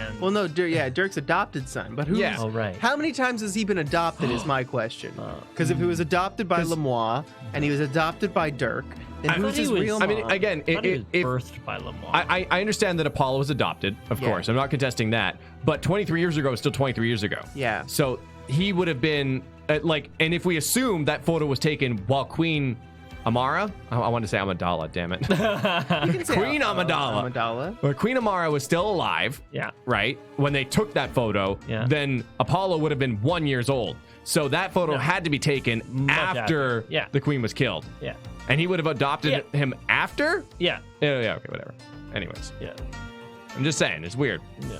And Well, no, Dirk's adopted son. But who's... Yeah. Oh, right. How many times has he been adopted is my question. Because if he was adopted by Lemoine and he was adopted by Dirk, then I who's thought he his was- real I mom? mean, again, I thought he was if birthed by Lamar. I understand that Apollo was adopted, of Yeah. course. I'm not contesting that. But 23 years ago is still 23 years ago. Yeah. So he would have been, and if we assume that photo was taken while Queen Amara, I wanted to say Amidala, damn it. You can say Queen Amidala. Amidala. Well, Queen Amara was still alive, yeah. right? When they took that photo, Yeah. then Apollo would have been 1 year old. So that photo had to be taken Much after after. Yeah. the queen was killed. Yeah. And he would have adopted him after? Yeah. Yeah, okay, whatever. Anyways, Yeah. I'm just saying, it's weird. Yeah.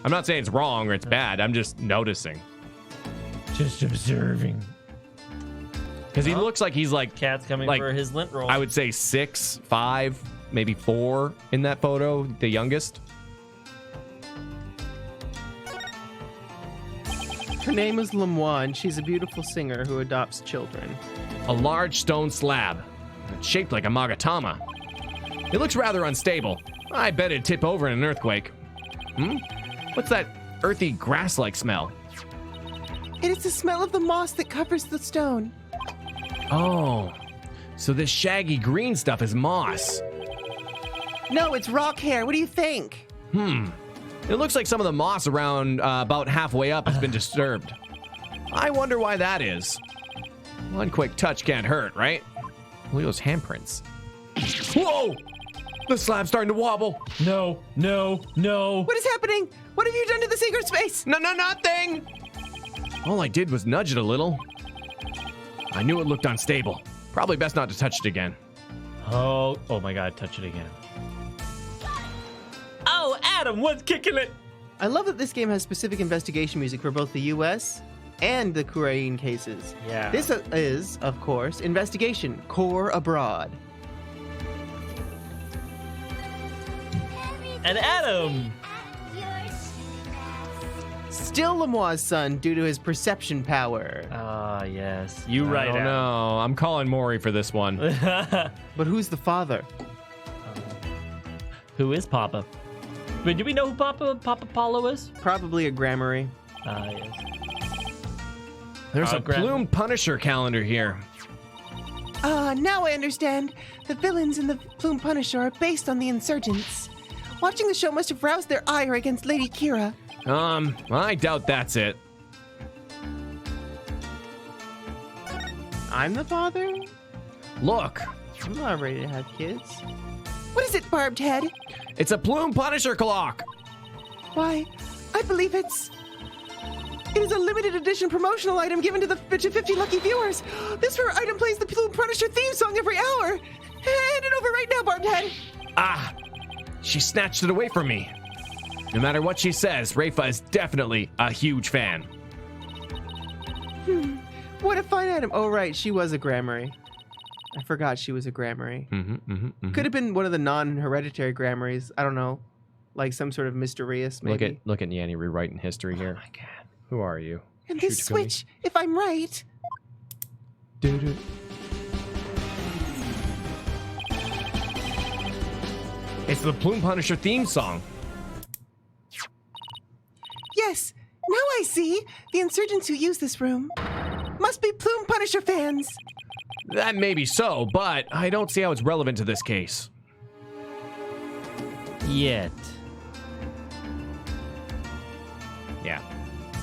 I'm not saying it's wrong or it's bad. I'm just noticing. Just observing. Because he looks like he's like, Cat's coming Like, for his lint roll. I would say 6, 5, maybe 4 in that photo, the youngest. Her name is Lemoine. She's a beautiful singer who adopts children. A large stone slab. It's shaped like a magatama. It looks rather unstable. I bet it'd tip over in an earthquake. What's that earthy grass-like smell? It is the smell of the moss that covers the stone. Oh, so this shaggy green stuff is moss. No, it's rock hair. What do you think? It looks like some of the moss around about halfway up has been disturbed. I wonder why that is. One quick touch can't hurt, right? Look at those handprints. Whoa! The slab's starting to wobble. No. What is happening? What have you done to the sacred space? No, nothing! All I did was nudge it a little. I knew it looked unstable. Probably best not to touch it again. Oh my god, touch it again. Oh, Adam, what's kicking it? I love that this game has specific investigation music for both the US and the Korean cases. Yeah. This is, of course, Investigation, Core Abroad. And Adam! Still Lemoire's son due to his perception power. Ah, yes. You I right, don't know. I'm calling Maury for this one. Adam. But who's the father? Who is Papa? But do we know who Papa Paulo is? Probably a grammary. Ah, yes. There's a Grandma. Plume Punisher calendar here. Now I understand. The villains in the Plume Punisher are based on the insurgents. Watching the show must have roused their ire against Lady Kira. I doubt that's it. I'm the father? Look, I'm not ready to have kids. What is it, Barbed Head? it's a Plume Punisher clock. Why, I believe it is a limited edition promotional item given to the 50 lucky viewers. This rare item plays the Plume Punisher theme song every hour. Hand it over right now, Barbed Head. Ah, she snatched it away from me. No matter what she says, Rafa is definitely a huge fan. What a fine item. Oh, right. She was a grammary. I forgot she was a grammary. Could have been one of the non-hereditary grammaries. I don't know. Like some sort of mysterious, maybe. Look at Nyanny rewriting history here. Oh my god. Who are you? And this Shoot, Takumi. switch, if I'm right, It's the Plume Punisher theme song. yes, now I see. The insurgents who use this room must be Plume Punisher fans. That may be so, but I don't see how it's relevant to this case. Yet. Yeah.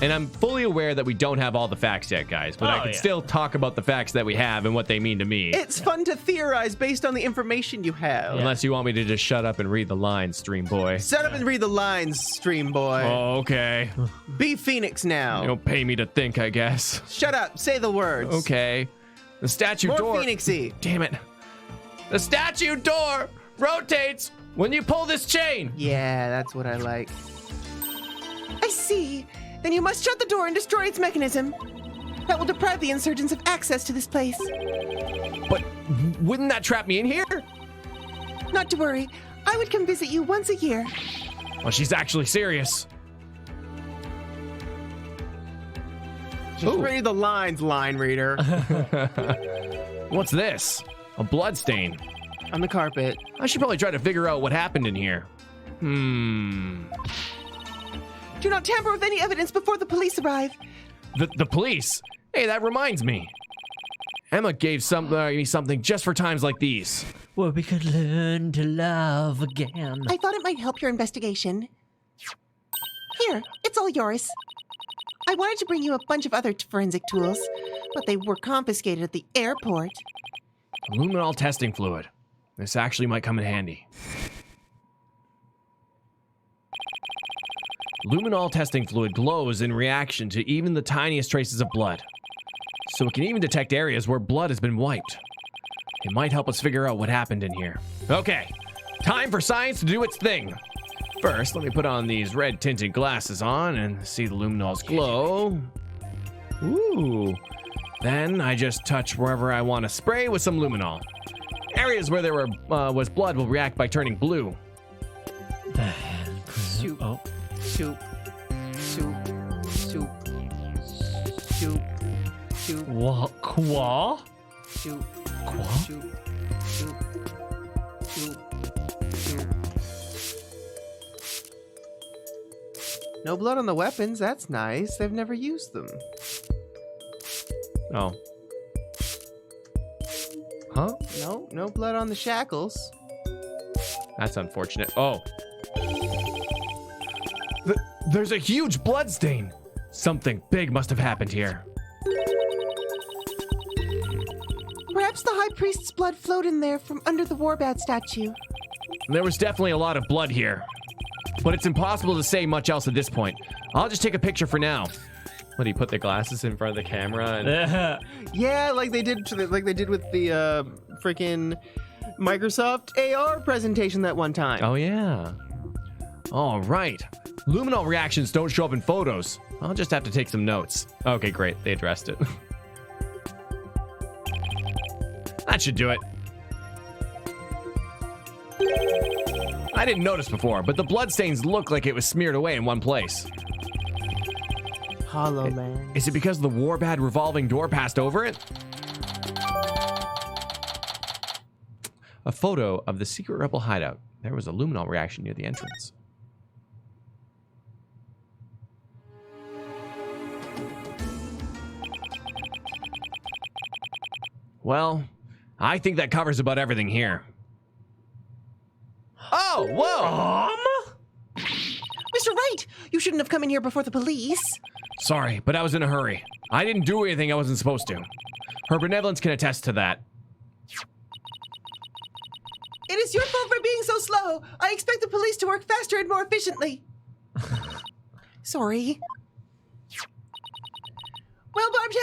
And I'm fully aware that we don't have all the facts yet, guys, but I Oh, can yeah. still talk about the facts that we have and what they mean to me. It's fun to theorize based on the information you have. Unless you want me to just shut up and read the lines, stream boy. Shut up and read the lines, stream boy. Oh, okay. Be Phoenix now. You don't pay me to think, I guess. Shut up. Say the words. Okay. The statue More door. Phoenixy. Damn it. The statue door rotates when you pull this chain. Yeah, that's what I like. I see. Then you must shut the door and destroy its mechanism. That will deprive the insurgents of access to this place. But wouldn't that trap me in here? Not to worry. I would come visit you once a year. Well, she's actually serious. Just Ooh. read the lines, line reader. What's this? A blood stain. On the carpet. I should probably try to figure out what happened in here. Do not tamper with any evidence before the police arrive. The police? Hey, that reminds me. Emma gave me something just for times like these. Where we could learn to love again. I thought it might help your investigation. Here, it's all yours. I wanted to bring you a bunch of other forensic tools, but they were confiscated at the airport. Luminol testing fluid. This actually might come in handy. Luminol testing fluid glows in reaction to even the tiniest traces of blood. So it can even detect areas where blood has been wiped. It might help us figure out what happened in here. Okay, time for science to do its thing. First, let me put on these red tinted glasses on and see the luminol's glow. Ooh. Then I just touch wherever I want to spray with some luminol. Areas where there was blood will react by turning blue. Shoot. Oh. Shoot. Shoot. Shoot. Shoot. Shoot. What? Qua? Shoot. Qua? Shoot. Shoot. Shoot. Shoot. No blood on the weapons. That's nice. They've never used them. Oh. Huh? No blood on the shackles. That's unfortunate. Oh. There's a huge blood stain. Something big must have happened here. Perhaps the High Priest's blood flowed in there from under the Warbad statue. There was definitely a lot of blood here. But it's impossible to say much else at this point. I'll just take a picture for now. What, do you put the glasses in front of the camera? And... Yeah, like they did with the freaking Microsoft AR presentation that one time. Oh, yeah. All right. Luminol reactions don't show up in photos. I'll just have to take some notes. Okay, great. They addressed it. That should do it. I didn't notice before, but the bloodstains look like it was smeared away in one place. HoloLens. Is it because the Warbad revolving door passed over it? A photo of the secret rebel hideout. There was a luminol reaction near the entrance. Well, I think that covers about everything here. Oh, whoa! Mr. Wright, you shouldn't have come in here before the police. Sorry, but I was in a hurry. I didn't do anything I wasn't supposed to. Her benevolence can attest to that. It is your fault for being so slow. I expect the police to work faster and more efficiently. Sorry. Well, Barbed,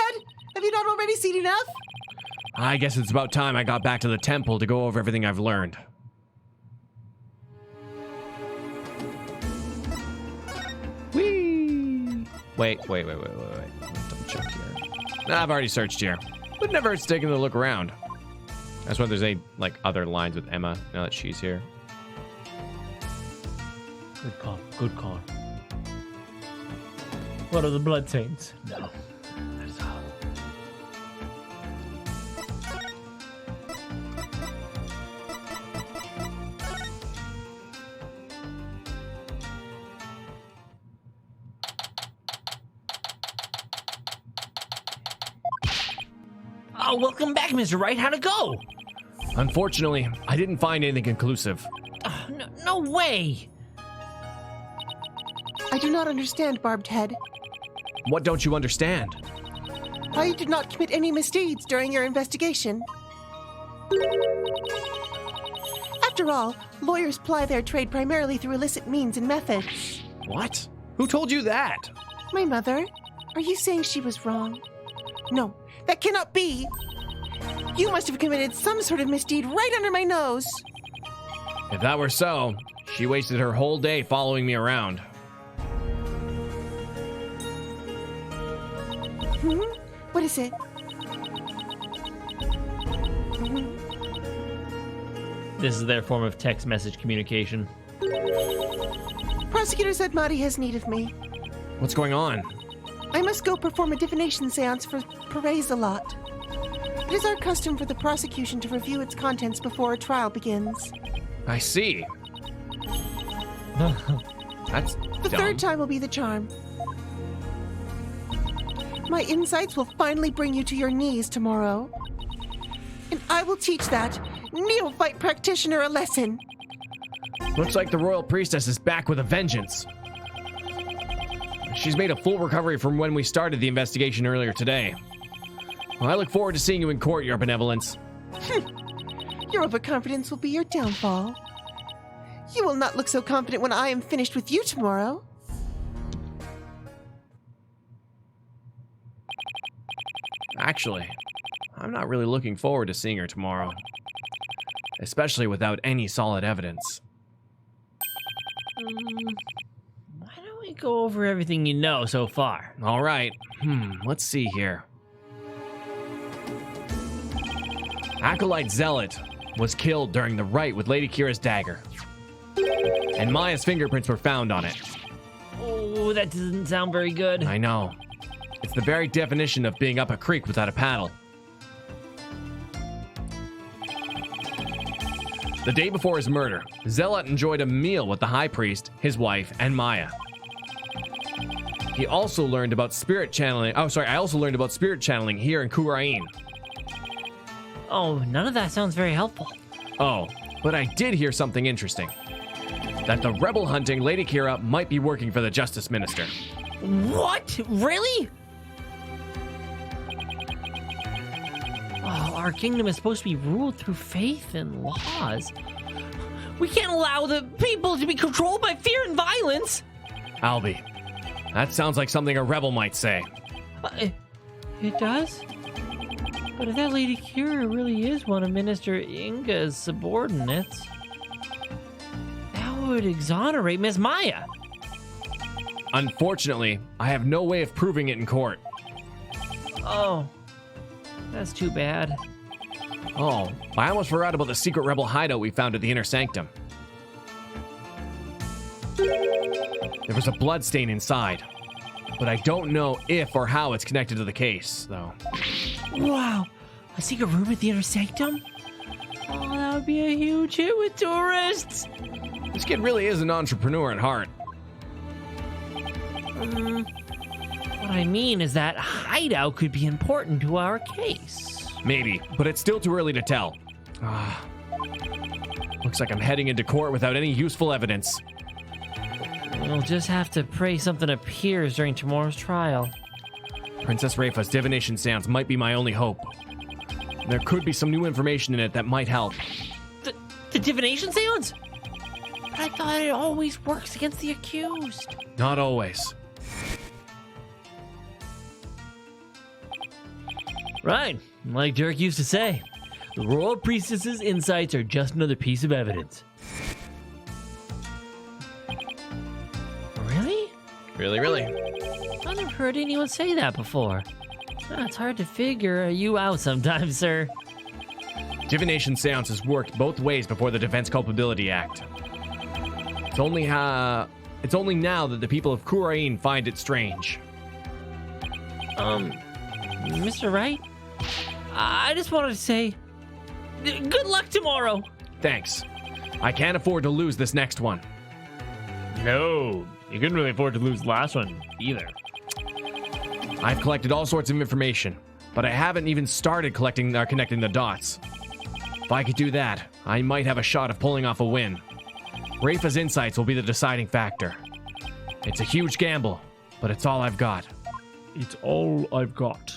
have you not already seen enough? I guess it's about time I got back to the temple to go over everything I've learned. Whee! Wait. Double check here. Nah, I've already searched here. But never hurts taking a look around. That's why there's any, like, other lines with Emma now that she's here. Good call. Good call. What are the bloodstains? No. That's all. Oh, welcome back, Mr. Wright. How'd it go? Unfortunately, I didn't find anything conclusive. No way. I do not understand, Barbed Head. What don't you understand? Why you did not commit any misdeeds during your investigation. After all, lawyers ply their trade primarily through illicit means and methods. What? Who told you that? My mother? Are you saying she was wrong? No, that cannot be. You must have committed some sort of misdeed right under my nose. If that were so, she wasted her whole day following me around. What is it? This is their form of text message communication. Prosecutor said Marty has need of me. What's going on? I must go perform a divination seance for Perez-a-lot. It is our custom for the prosecution to review its contents before a trial begins. I see. That's The third time will be the charm. My insights will finally bring you to your knees tomorrow. And I will teach that neophyte practitioner a lesson. Looks like the royal priestess is back with a vengeance. She's made a full recovery from when we started the investigation earlier today. Well, I look forward to seeing you in court, Your Benevolence. Your overconfidence will be your downfall. You will not look so confident when I am finished with you tomorrow. Actually, I'm not really looking forward to seeing her tomorrow. Especially without any solid evidence. Why don't we go over everything you know so far? All right. Let's see here. Acolyte Zealot was killed during the rite with Lady Kira's dagger. And Maya's fingerprints were found on it. Oh, that doesn't sound very good. I know. It's the very definition of being up a creek without a paddle. The day before his murder, Zealot enjoyed a meal with the High Priest, his wife, and Maya. He also learned about spirit channeling. I also learned about spirit channeling here in Kurain. Oh, none of that sounds very helpful. Oh, but I did hear something interesting. That the rebel hunting Lady Kira might be working for the Justice Minister. What? Really? Oh, our kingdom is supposed to be ruled through faith and laws. We can't allow the people to be controlled by fear and violence. Albie, that sounds like something a rebel might say. It does? But if that Lady Kira really is one of Minister Inga's subordinates, that would exonerate Miss Maya. Unfortunately, I have no way of proving it in court. Oh, that's too bad. Oh, I almost forgot about the secret rebel hideout we found at the Inner Sanctum. There was a blood stain inside, but I don't know if or how it's connected to the case, though. Wow, a secret room at the Inner Sanctum? Oh, that would be a huge hit with tourists. This kid really is an entrepreneur at heart. What I mean is that hideout could be important to our case. Maybe, but it's still too early to tell. Looks like I'm heading into court without any useful evidence. We'll just have to pray something appears during tomorrow's trial. Princess Rayfa's Divination Seance might be my only hope. There could be some new information in it that might help. The Divination Seance? But I thought it always works against the accused. Not always. Right, like Dirk used to say, the Royal Priestess's insights are just another piece of evidence. Really? Really? I've never heard anyone say that before. It's hard to figure you out sometimes, sir. Divination Seances worked both ways before the Defense Culpability Act. It's only now that the people of Kurain find it strange. Mr. Wright? I just wanted to say, good luck tomorrow. Thanks. I can't afford to lose this next one. No, you couldn't really afford to lose the last one either. I've collected all sorts of information, but I haven't even started connecting the dots. If I could do that, I might have a shot of pulling off a win. Rayfa's insights will be the deciding factor. It's a huge gamble, but it's all I've got. It's all I've got.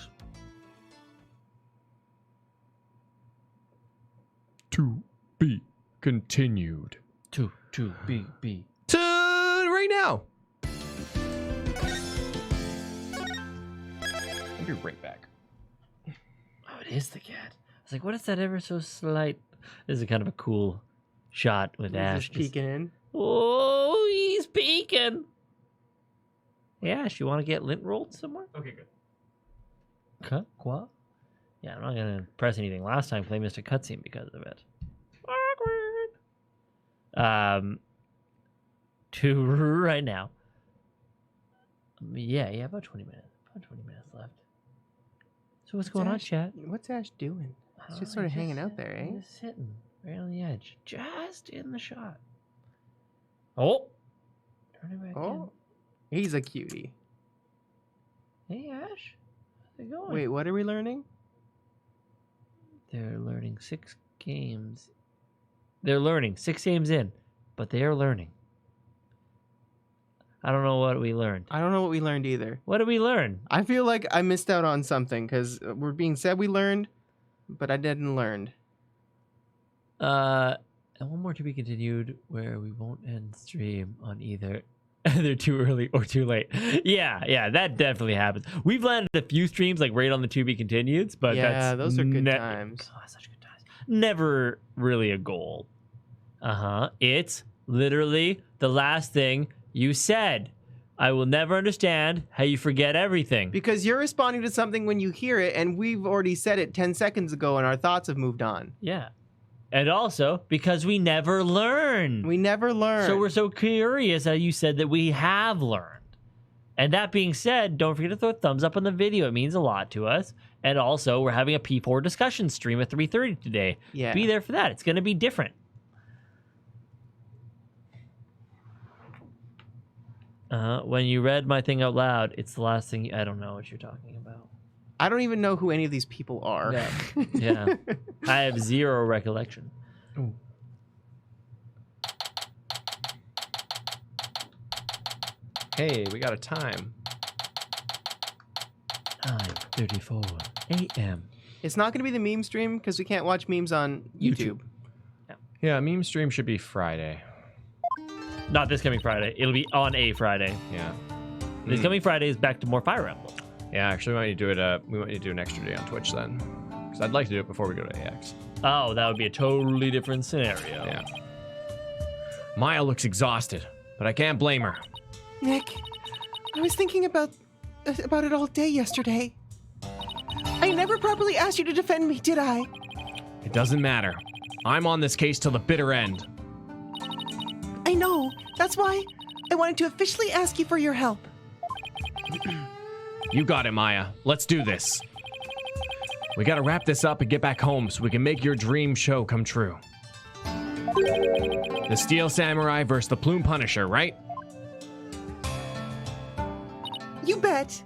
To be continued. To be. To right now. I'll be right back. Oh, it is the cat. I was like, what is that ever so slight? This is kind of a cool shot with Ash. Just peeking in. Oh, he's peeking. Hey, Ash, you want to get lint rolled somewhere? Okay, good. Cut? What? Yeah, I'm not going to press anything. Last time, play Mr. Cutscene because of it. Awkward. To right now. Yeah, about 20 minutes. About 20 minutes left. So what's going on, chat? What's Ash doing? I He's don't just know, sort of hanging out there, eh? Just sitting right on the edge. Just in the shot. Oh! Turn it back Oh, he's a cutie. in. Hey, Ash. How's it going? Wait, what are we learning? They're learning 6 games. They're learning 6 games in, but they are learning. I don't know what we learned. I don't know what we learned either. What did we learn? I feel like I missed out on something because we're being said we learned, but I didn't learn. And one more to be continued where we won't end stream on either too early or too late. Yeah, that definitely happens. We've landed a few streams like right on the to be continueds, but Yeah, that's those are good times. Oh, such good times. Never really a goal. It's literally the last thing you said. I will never understand how you forget everything. Because you're responding to something when you hear it, and we've already said it 10 seconds ago, and our thoughts have moved on. Yeah. And also because we never learn. We never learn. So we're so curious how you said that we have learned. And that being said, don't forget to throw a thumbs up on the video. It means a lot to us. And also, we're having a P4 discussion stream at 3:30 today. Yeah. Be there for that. It's going to be different. When you read my thing out loud, it's the last thing. I don't know what you're talking about. I don't even know who any of these people are. Yeah. I have zero recollection. Ooh. Hey, we got a time. 9:34 a.m. It's not going to be the meme stream because we can't watch memes on YouTube. Yeah, meme stream should be Friday. Not this coming Friday. It'll be on a Friday. Yeah. This coming Friday is back to more Fire Emblem. Yeah, actually, we might need to do it. We might need to do an extra day on Twitch then, because I'd like to do it before we go to AX. Oh, that would be a totally different scenario. Yeah. Maya looks exhausted, but I can't blame her. Nick, I was thinking about it all day yesterday. I never properly asked you to defend me, did I? It doesn't matter. I'm on this case till the bitter end. I know. That's why I wanted to officially ask you for your help. You got it, Maya. Let's do this. We gotta wrap this up and get back home so we can make your dream show come true. The Steel Samurai versus the Plume Punisher, right? You bet.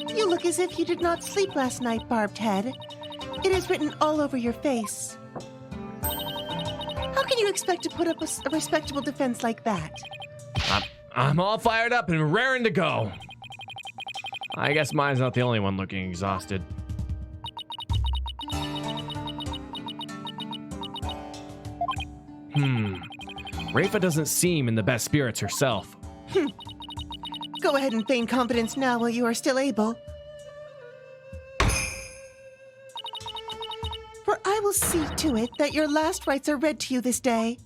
You look as if you did not sleep last night, Barbed Head. It is written all over your face. How can you expect to put up a respectable defense like that? I'm all fired up and raring to go. I guess mine's not the only one looking exhausted. Rafa doesn't seem in the best spirits herself. Go ahead and feign confidence now while you are still able. For I will see to it that your last rites are read to you this day.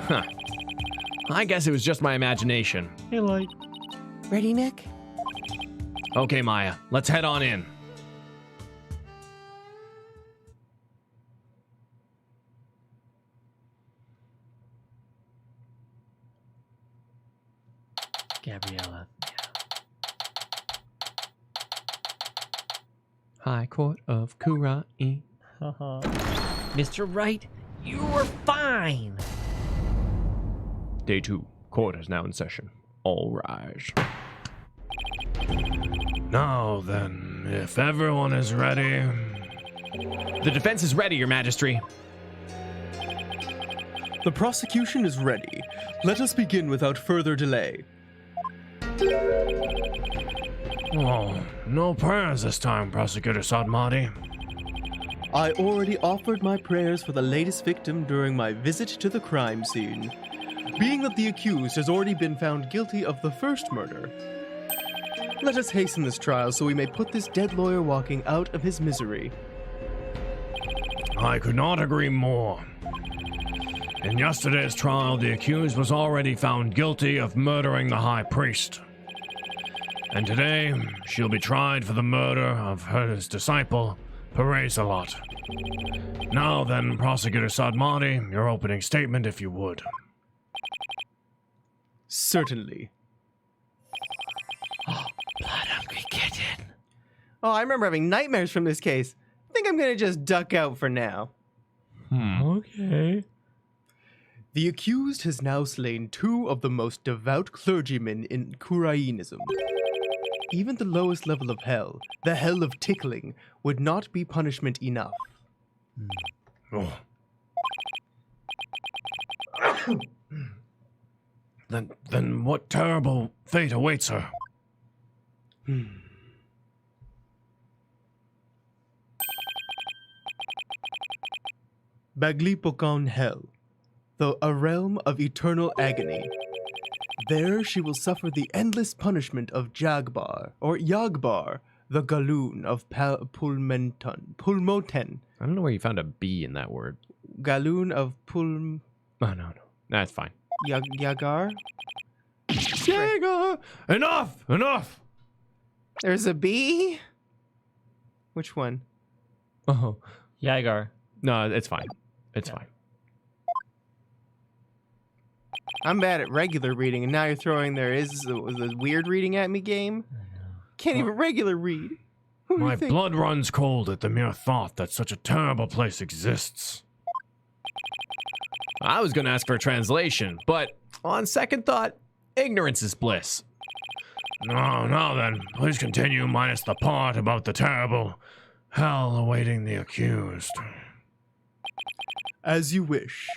Huh. I guess it was just my imagination. Hey, Light. Ready, Nick? Okay, Maya, let's head on in. Gabriella. High Court of Kurai. Mr. Wright, you were fine. Day 2. Court is now in session. All rise. Now then, if everyone is ready... The defense is ready, Your Majesty. The prosecution is ready. Let us begin without further delay. Oh, no prayers this time, Prosecutor Sadmati. I already offered my prayers for the latest victim during my visit to the crime scene. Being that the accused has already been found guilty of the first murder, let us hasten this trial so we may put this dead lawyer walking out of his misery. I could not agree more. In yesterday's trial, the accused was already found guilty of murdering the High Priest. And today, she'll be tried for the murder of his disciple, Perez-a-Lot. Now then, Prosecutor Sadmati, your opening statement if you would. Certainly. Blood-hungry kitten. Oh, I remember having nightmares from this case. I think I'm gonna just duck out for now. Okay. The accused has now slain 2 of the most devout clergymen in Kurainism. Even the lowest level of hell, the hell of tickling, would not be punishment enough. Oh. Then what terrible fate awaits her? Baglipokan Hell, a realm of eternal agony. There she will suffer the endless punishment of Jagbar, or Yagbar, the Galoon of Pulmoten. I don't know where you found a B in that word. Galoon of Oh, no. That's fine. Yagar? Jaeger! Enough! There's a B? Which one? Oh. Yagar. No, it's fine. It's fine. I'm bad at regular reading, and now you're throwing there is the weird reading at me game? Can't even regular read. Who do you My think? blood runs cold at the mere thought that such a terrible place exists. I was going to ask for a translation, but on second thought, ignorance is bliss. Now then, please continue minus the part about the terrible hell awaiting the accused. As you wish.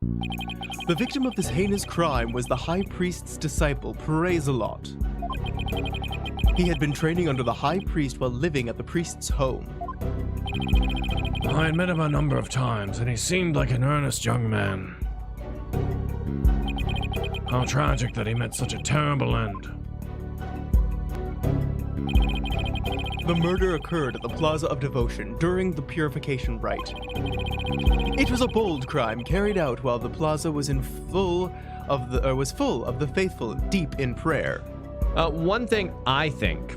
The victim of this heinous crime was the High Priest's disciple, Perez-a-Lot. He had been training under the High Priest while living at the priest's home. I met him a number of times, and he seemed like an earnest young man. How tragic that he met such a terrible end. The murder occurred at the Plaza of Devotion during the purification rite. It was a bold crime carried out while the plaza was full of the faithful deep in prayer. One thing I think,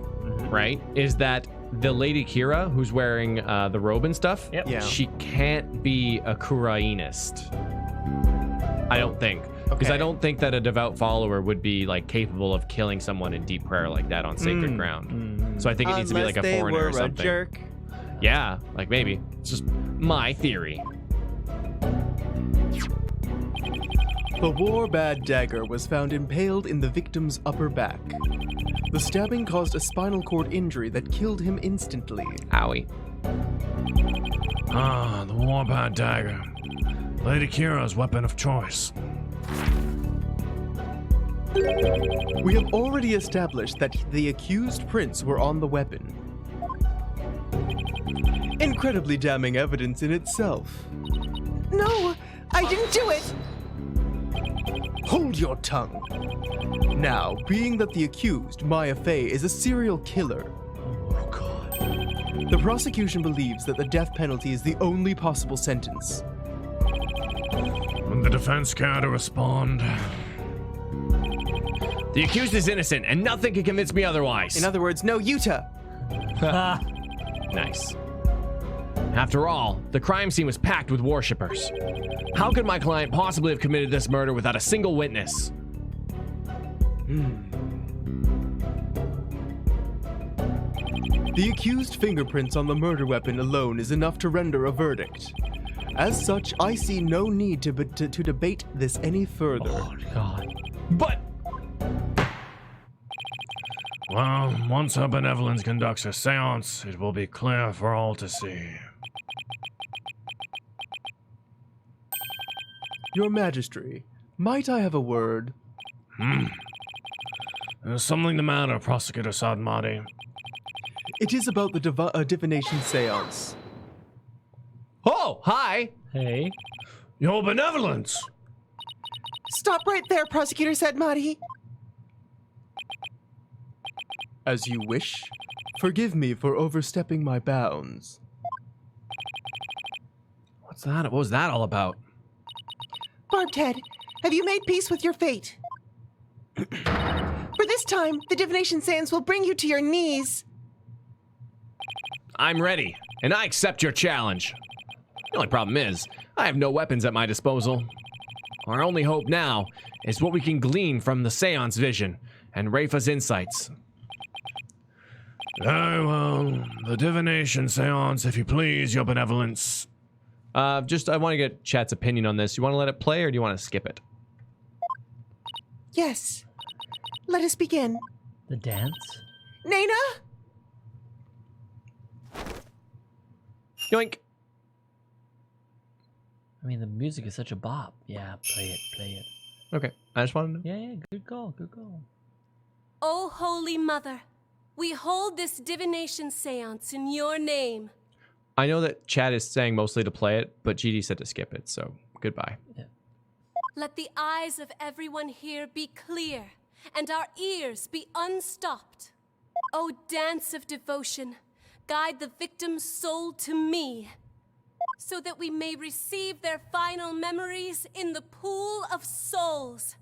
right, is that the Lady Kira, who's wearing the robe and stuff, Yep. Yeah. she can't be a Kurainist. I don't think. Because I Okay. don't think that a devout follower would be like capable of killing someone in deep prayer like that on sacred ground. So I think it needs to be like a Unless they foreigner were or something. a jerk. Yeah, like maybe. It's just my theory. The war-bad dagger was found impaled in the victim's upper back. The stabbing caused a spinal cord injury that killed him instantly. Owie. Ah, the Warbad Dagger. Lady Kira's weapon of choice. We have already established that the accused prints were on the weapon. Incredibly damning evidence in itself. No, I didn't do it. Hold your tongue. Now, being that the accused, Maya Fey, is a serial killer, the prosecution believes that the death penalty is the only possible sentence. When the defense care to respond. The accused is innocent, and nothing can convince me otherwise. In other words, no Utah. Nice. After all, the crime scene was packed with worshippers. How could my client possibly have committed this murder without a single witness? The accused fingerprints on the murder weapon alone is enough to render a verdict. As such, I see no need to debate this any further. Oh, God. But Well, once her benevolence conducts a seance, it will be clear for all to see. Your Majesty, might I have a word? There's something the matter, Prosecutor Sadmati. It is about the Divination Seance. oh, hi. Hey. Your benevolence! Stop right there, Prosecutor Sadmati. As you wish. Forgive me for overstepping my bounds. What's that? What was that all about? Barbed Head, have you made peace with your fate? For this time, the Divination Seance will bring you to your knees. I'm ready, and I accept your challenge. The only problem is, I have no weapons at my disposal. Our only hope now is what we can glean from the seance vision and Rafa's insights. Very well. The Divination Seance, if you please, your benevolence. I want to get chat's opinion on this. You want to let it play, or do you want to skip it? Yes. Let us begin. The dance? Nana? Yoink. I mean, the music is such a bop. Yeah, play it, play it. Okay, I just wanted to know. Yeah, yeah, good call, good call. O Holy Mother, we hold this divination seance in your name. I know that chat is saying mostly to play it, but GD said to skip it, so goodbye. Let the eyes of everyone here be clear, and our ears be unstopped. O dance of devotion, guide the victim's soul to me, so that we may receive their final memories in the pool of souls.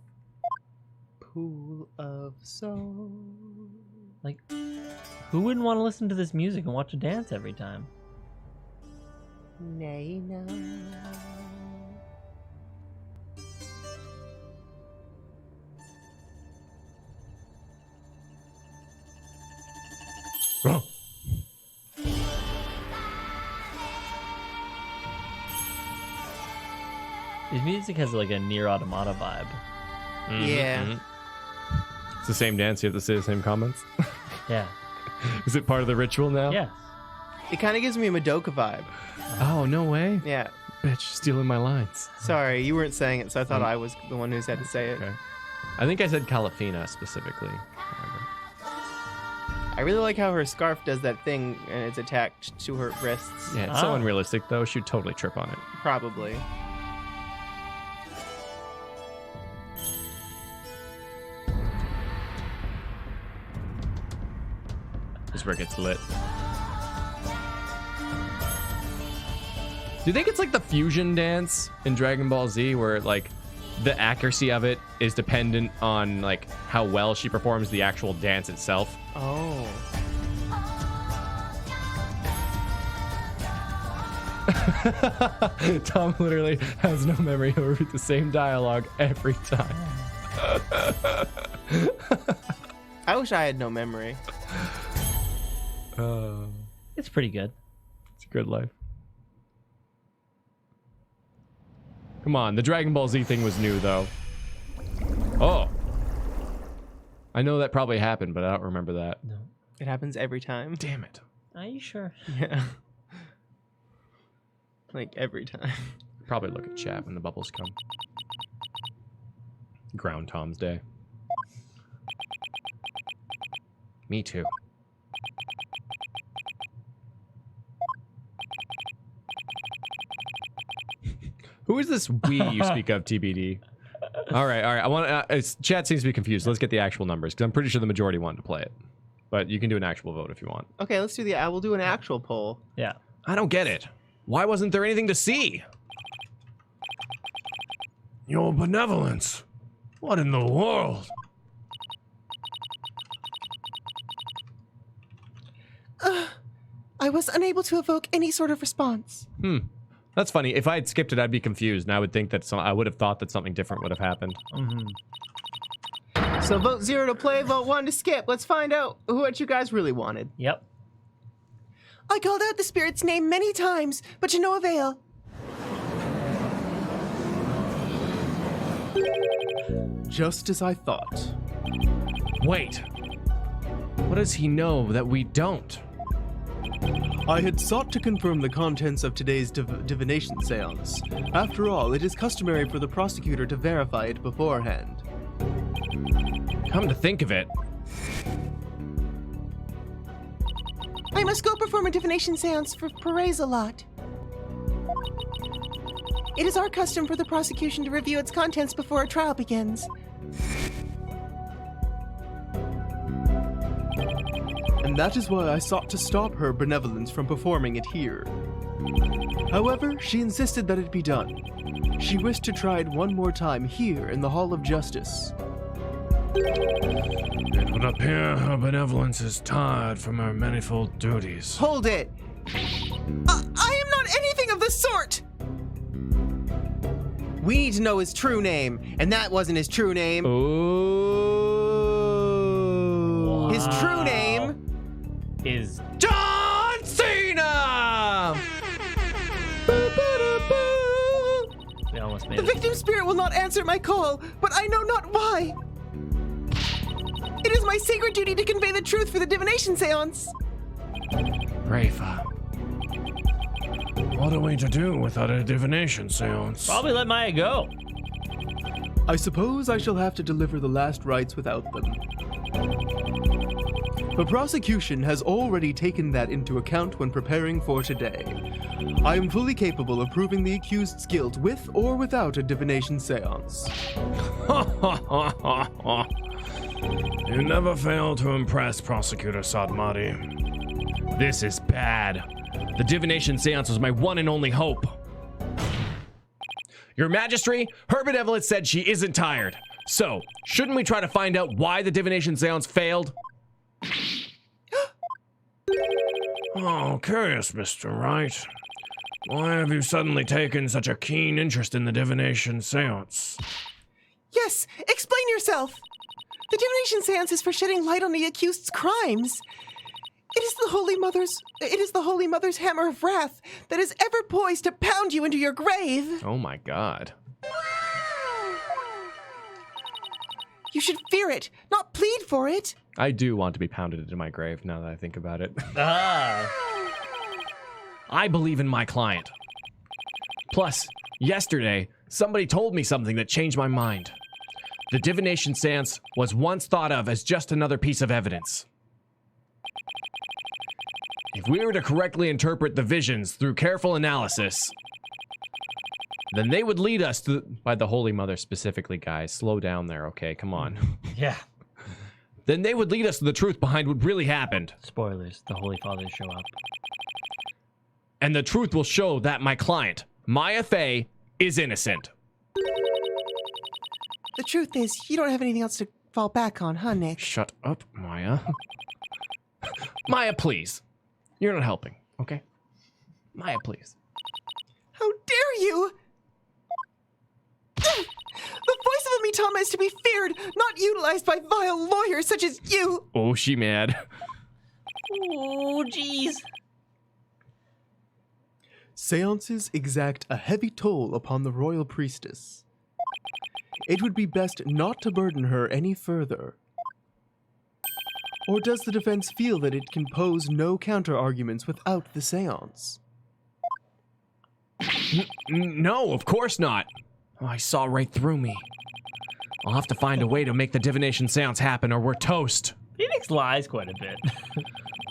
Pool of souls. Like, who wouldn't want to listen to this music and watch a dance every time? Nana. Oh, His music has like a near automata vibe. Yeah. It's the same dance, you have to say the same comments? Yeah. Is it part of the ritual now? Yeah. It kind of gives me a Madoka vibe. Oh, no way. Yeah. Bitch, stealing my lines. Sorry, you weren't saying it, so I thought I was the one who had to say it. Okay. I think I said Calafina specifically. I really like how her scarf does that thing and it's attached to her wrists. Yeah, it's so unrealistic though. She'd totally trip on it. Probably. This is where it gets lit. Do you think it's like the fusion dance in Dragon Ball Z where like the accuracy of it is dependent on like how well she performs the actual dance itself? Oh. Tom literally has no memory. He'll repeat the same dialogue every time. I wish I had no memory. It's pretty good. It's a good life. Come on, the Dragon Ball Z thing was new though. Oh. I know that probably happened, but I don't remember that. No. It happens every time. Damn it. Are you sure? Yeah. Like every time. Probably look at chat when the bubbles come. Ground Tom's Day. Me too. Who is this we you speak of, TBD? All right. I want chat seems to be confused. Let's get the actual numbers because I'm pretty sure the majority wanted to play it, but you can do an actual vote if you want. Okay, let's do I will do an actual poll. Yeah. I don't get it. Why wasn't there anything to see? Your benevolence. What in the world? I was unable to evoke any sort of response. That's funny. If I had skipped it, I'd be confused, and I would think that I would have thought that something different would have happened. So vote 0 to play, vote 1 to skip. Let's find out what you guys really wanted. Yep. I called out the spirit's name many times, but to no avail. Just as I thought. Wait. What does he know that we don't? I had sought to confirm the contents of today's Divination Seance. After all, it is customary for the prosecutor to verify it beforehand. Come to think of it. I must go perform a divination seance for Perez a lot. It is our custom for the prosecution to review its contents before a trial begins. And that is why I sought to stop her benevolence from performing it here. However, she insisted that it be done. She wished to try it one more time here in the Hall of Justice. It would appear her benevolence is tired from her manifold duties. Hold it! I am not anything of the sort! We need to know his true name, and that wasn't his true name. Ooh. His true name is John Cena! we almost made The it. victim spirit will not answer my call, but I know not why. It is my sacred duty to convey the truth for the divination seance. Rafa. What are we to do without a divination seance? Probably let Maya go. I suppose I shall have to deliver the last rites without them. The prosecution has already taken that into account when preparing for today. I am fully capable of proving the accused's guilt with or without a divination seance. You never fail to impress, Prosecutor Sadmati. This is bad. The divination seance was my one and only hope. Your Majesty, her benevolence said she isn't tired. So, shouldn't we try to find out why the divination seance failed? Oh, curious, Mr. Wright. Why have you suddenly taken such a keen interest in the divination seance? Yes, explain yourself. The divination seance is for shedding light on the accused's crimes. It is the Holy Mother's hammer of wrath that is ever poised to pound you into your grave. Oh my god. You should fear it, not plead for it. I do want to be pounded into my grave now that I think about it. I believe in my client. Plus, yesterday, somebody told me something that changed my mind. The divination seance was once thought of as just another piece of evidence. If we were to correctly interpret the visions through careful analysis, then they would lead us to... By the Holy Mother specifically, guys. Slow down there, okay? Come on. Yeah. Then they would lead us to the truth behind what really happened. Spoilers. The Holy Fathers show up. And the truth will show that my client, Maya Fey, is innocent. The truth is, you don't have anything else to fall back on, huh, Nick? Shut up, Maya. Maya, please. You're not helping, okay? Maya, please. How dare you! The voice of a Mitama is to be feared, not utilized by vile lawyers such as you! Oh, she mad. Oh, jeez. Seances exact a heavy toll upon the royal priestess. It would be best not to burden her any further. Or does the defense feel that it can pose no counter-arguments without the seance? No, of course not. Oh, I saw right through me. I'll have to find a way to make the Divination Seance happen or we're toast. Phoenix lies quite a bit.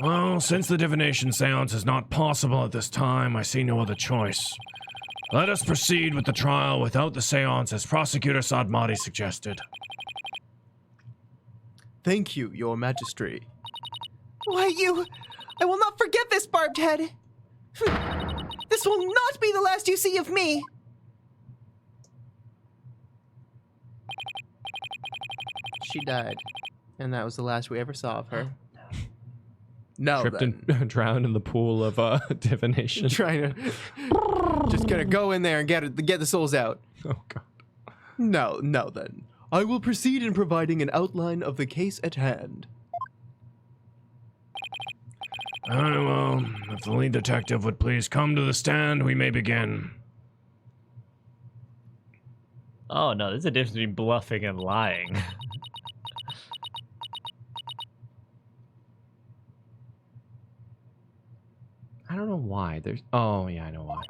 Well, since the Divination Seance is not possible at this time, I see no other choice. Let us proceed with the trial without the seance, as Prosecutor Sadmati suggested. Thank you, your majesty. Why, I will not forget this, barbed head! This will not be the last you see of me! She died, and that was the last we ever saw of her. No, Tripped and drowned in the pool of divination. trying to just gonna go in there and get the souls out. Oh god. No, then. I will proceed in providing an outline of the case at hand. Well, if the lead detective would please come to the stand, we may begin. Oh, no, there's a difference between bluffing and lying. I don't know why. There's... Oh, yeah, I know why.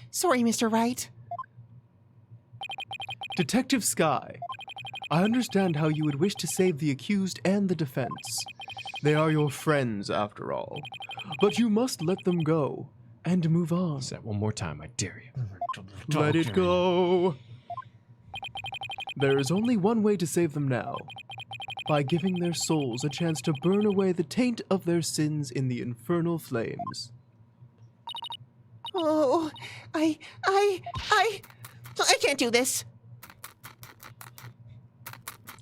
Sorry, Mr. Wright. Detective Sky, I understand how you would wish to save the accused and the defense. They are your friends, after all. But you must let them go and move on. Say that one more time, I dare you. Let it go. There is only one way to save them now. By giving their souls a chance to burn away the taint of their sins in the infernal flames. Oh, I can't do this.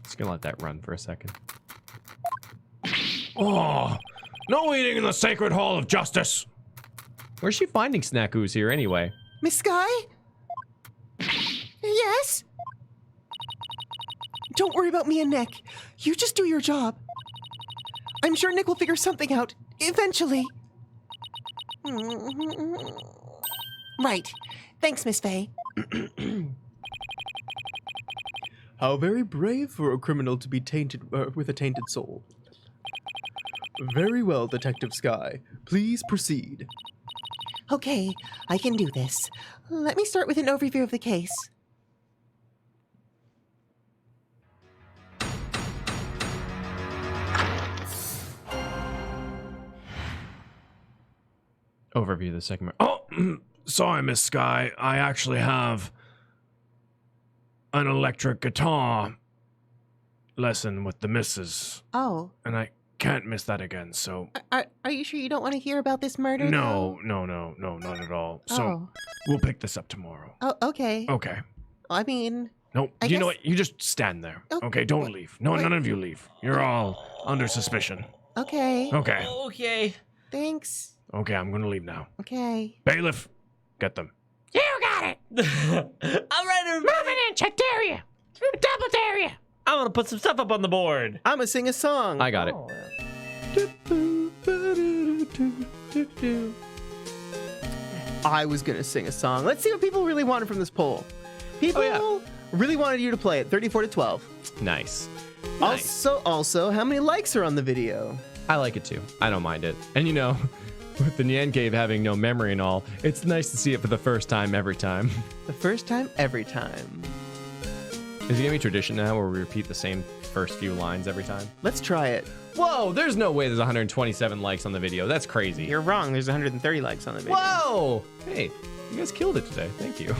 Just gonna let that run for a second. Oh, no eating in the Sacred Hall of Justice. Where's she finding snackoos here anyway? Miss Sky? Yes? Don't worry about me and Nick. You just do your job. I'm sure Nick will figure something out, eventually. Right. Thanks, Miss Faye. How very brave for a criminal to be tainted with a tainted soul. Very well, Detective Sky. Please proceed. Okay, I can do this. Let me start with an overview of the case. Overview of the segment. Oh, sorry, Miss Sky. I actually have an electric guitar lesson with the missus. Oh. And I can't miss that again, so... Are you sure you don't want to hear about this murder? No, not at all. So, we'll pick this up tomorrow. Oh, okay. Okay. I mean... No, I you know guess- what? You just stand there. Oh, Okay, don't wait, leave. No, wait. none of you leave. You're all under suspicion. Okay. Okay. Okay. Thanks. Okay, I'm gonna leave now. Okay. Bailiff, get them. All right, everybody. Moving in, check dare you. Double dare you. I'm gonna put some stuff up on the board. I'm gonna sing a song. I got it. I was gonna sing a song. Let's see what people really wanted from this poll. People really wanted you to play it. 34 to 12. Nice. Also, how many likes are on the video? I like it too. I don't mind it. And you know, with the NyanCave having no memory and all, it's nice to see it for the first time every time. The first time, every time. Is it gonna be tradition now where we repeat the same first few lines every time? Let's try it. Whoa, there's no way there's 127 likes on the video. That's crazy. You're wrong. There's 130 likes on the video. Whoa! Hey, you guys killed it today. Thank you.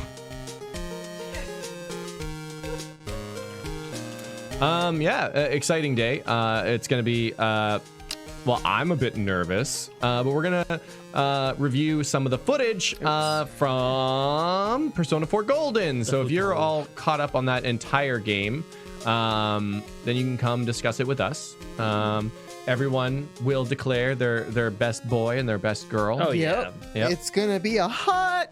Exciting day. It's gonna be well, I'm a bit nervous, but we're gonna review some of the footage from Persona 4 Golden. So if you're all caught up on that entire game, then you can come discuss it with us. Everyone will declare their best boy and their best girl. Oh, yeah. Yep. It's gonna be a hot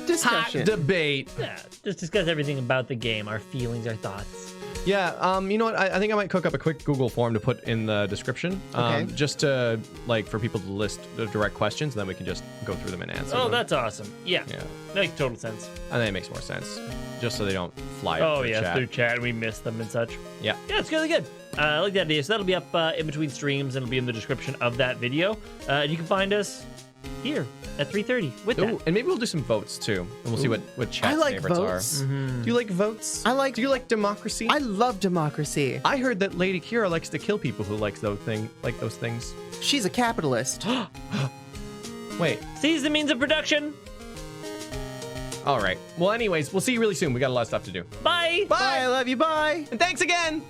discussion. Hot debate. Yeah, just discuss everything about the game, our feelings, our thoughts. Yeah, you know what? I think I might cook up a quick Google form to put in the description, Okay. just to for people to list the direct questions, and then we can just go through them and answer. Oh, them. that's awesome. Yeah. Yeah. That makes total sense. I think it makes more sense, just so they don't fly up Oh, through yeah, chat. through chat. We miss them and such. Yeah. Yeah, it's really good. I like that idea. So that'll be up in between streams, and it'll be in the description of that video. And you can find us here at 3:30 with Ooh, that. and maybe we'll do some votes too, and we'll see what chat's I like favorites votes. are. Do you like votes? Do you like democracy? I love democracy. I heard that Lady Kira likes to kill people who like those things. She's a capitalist. Wait. Seize the means of production. All right. Well, anyways, we'll see you really soon. We got a lot of stuff to do. Bye. Bye. I love you. Bye. And thanks again.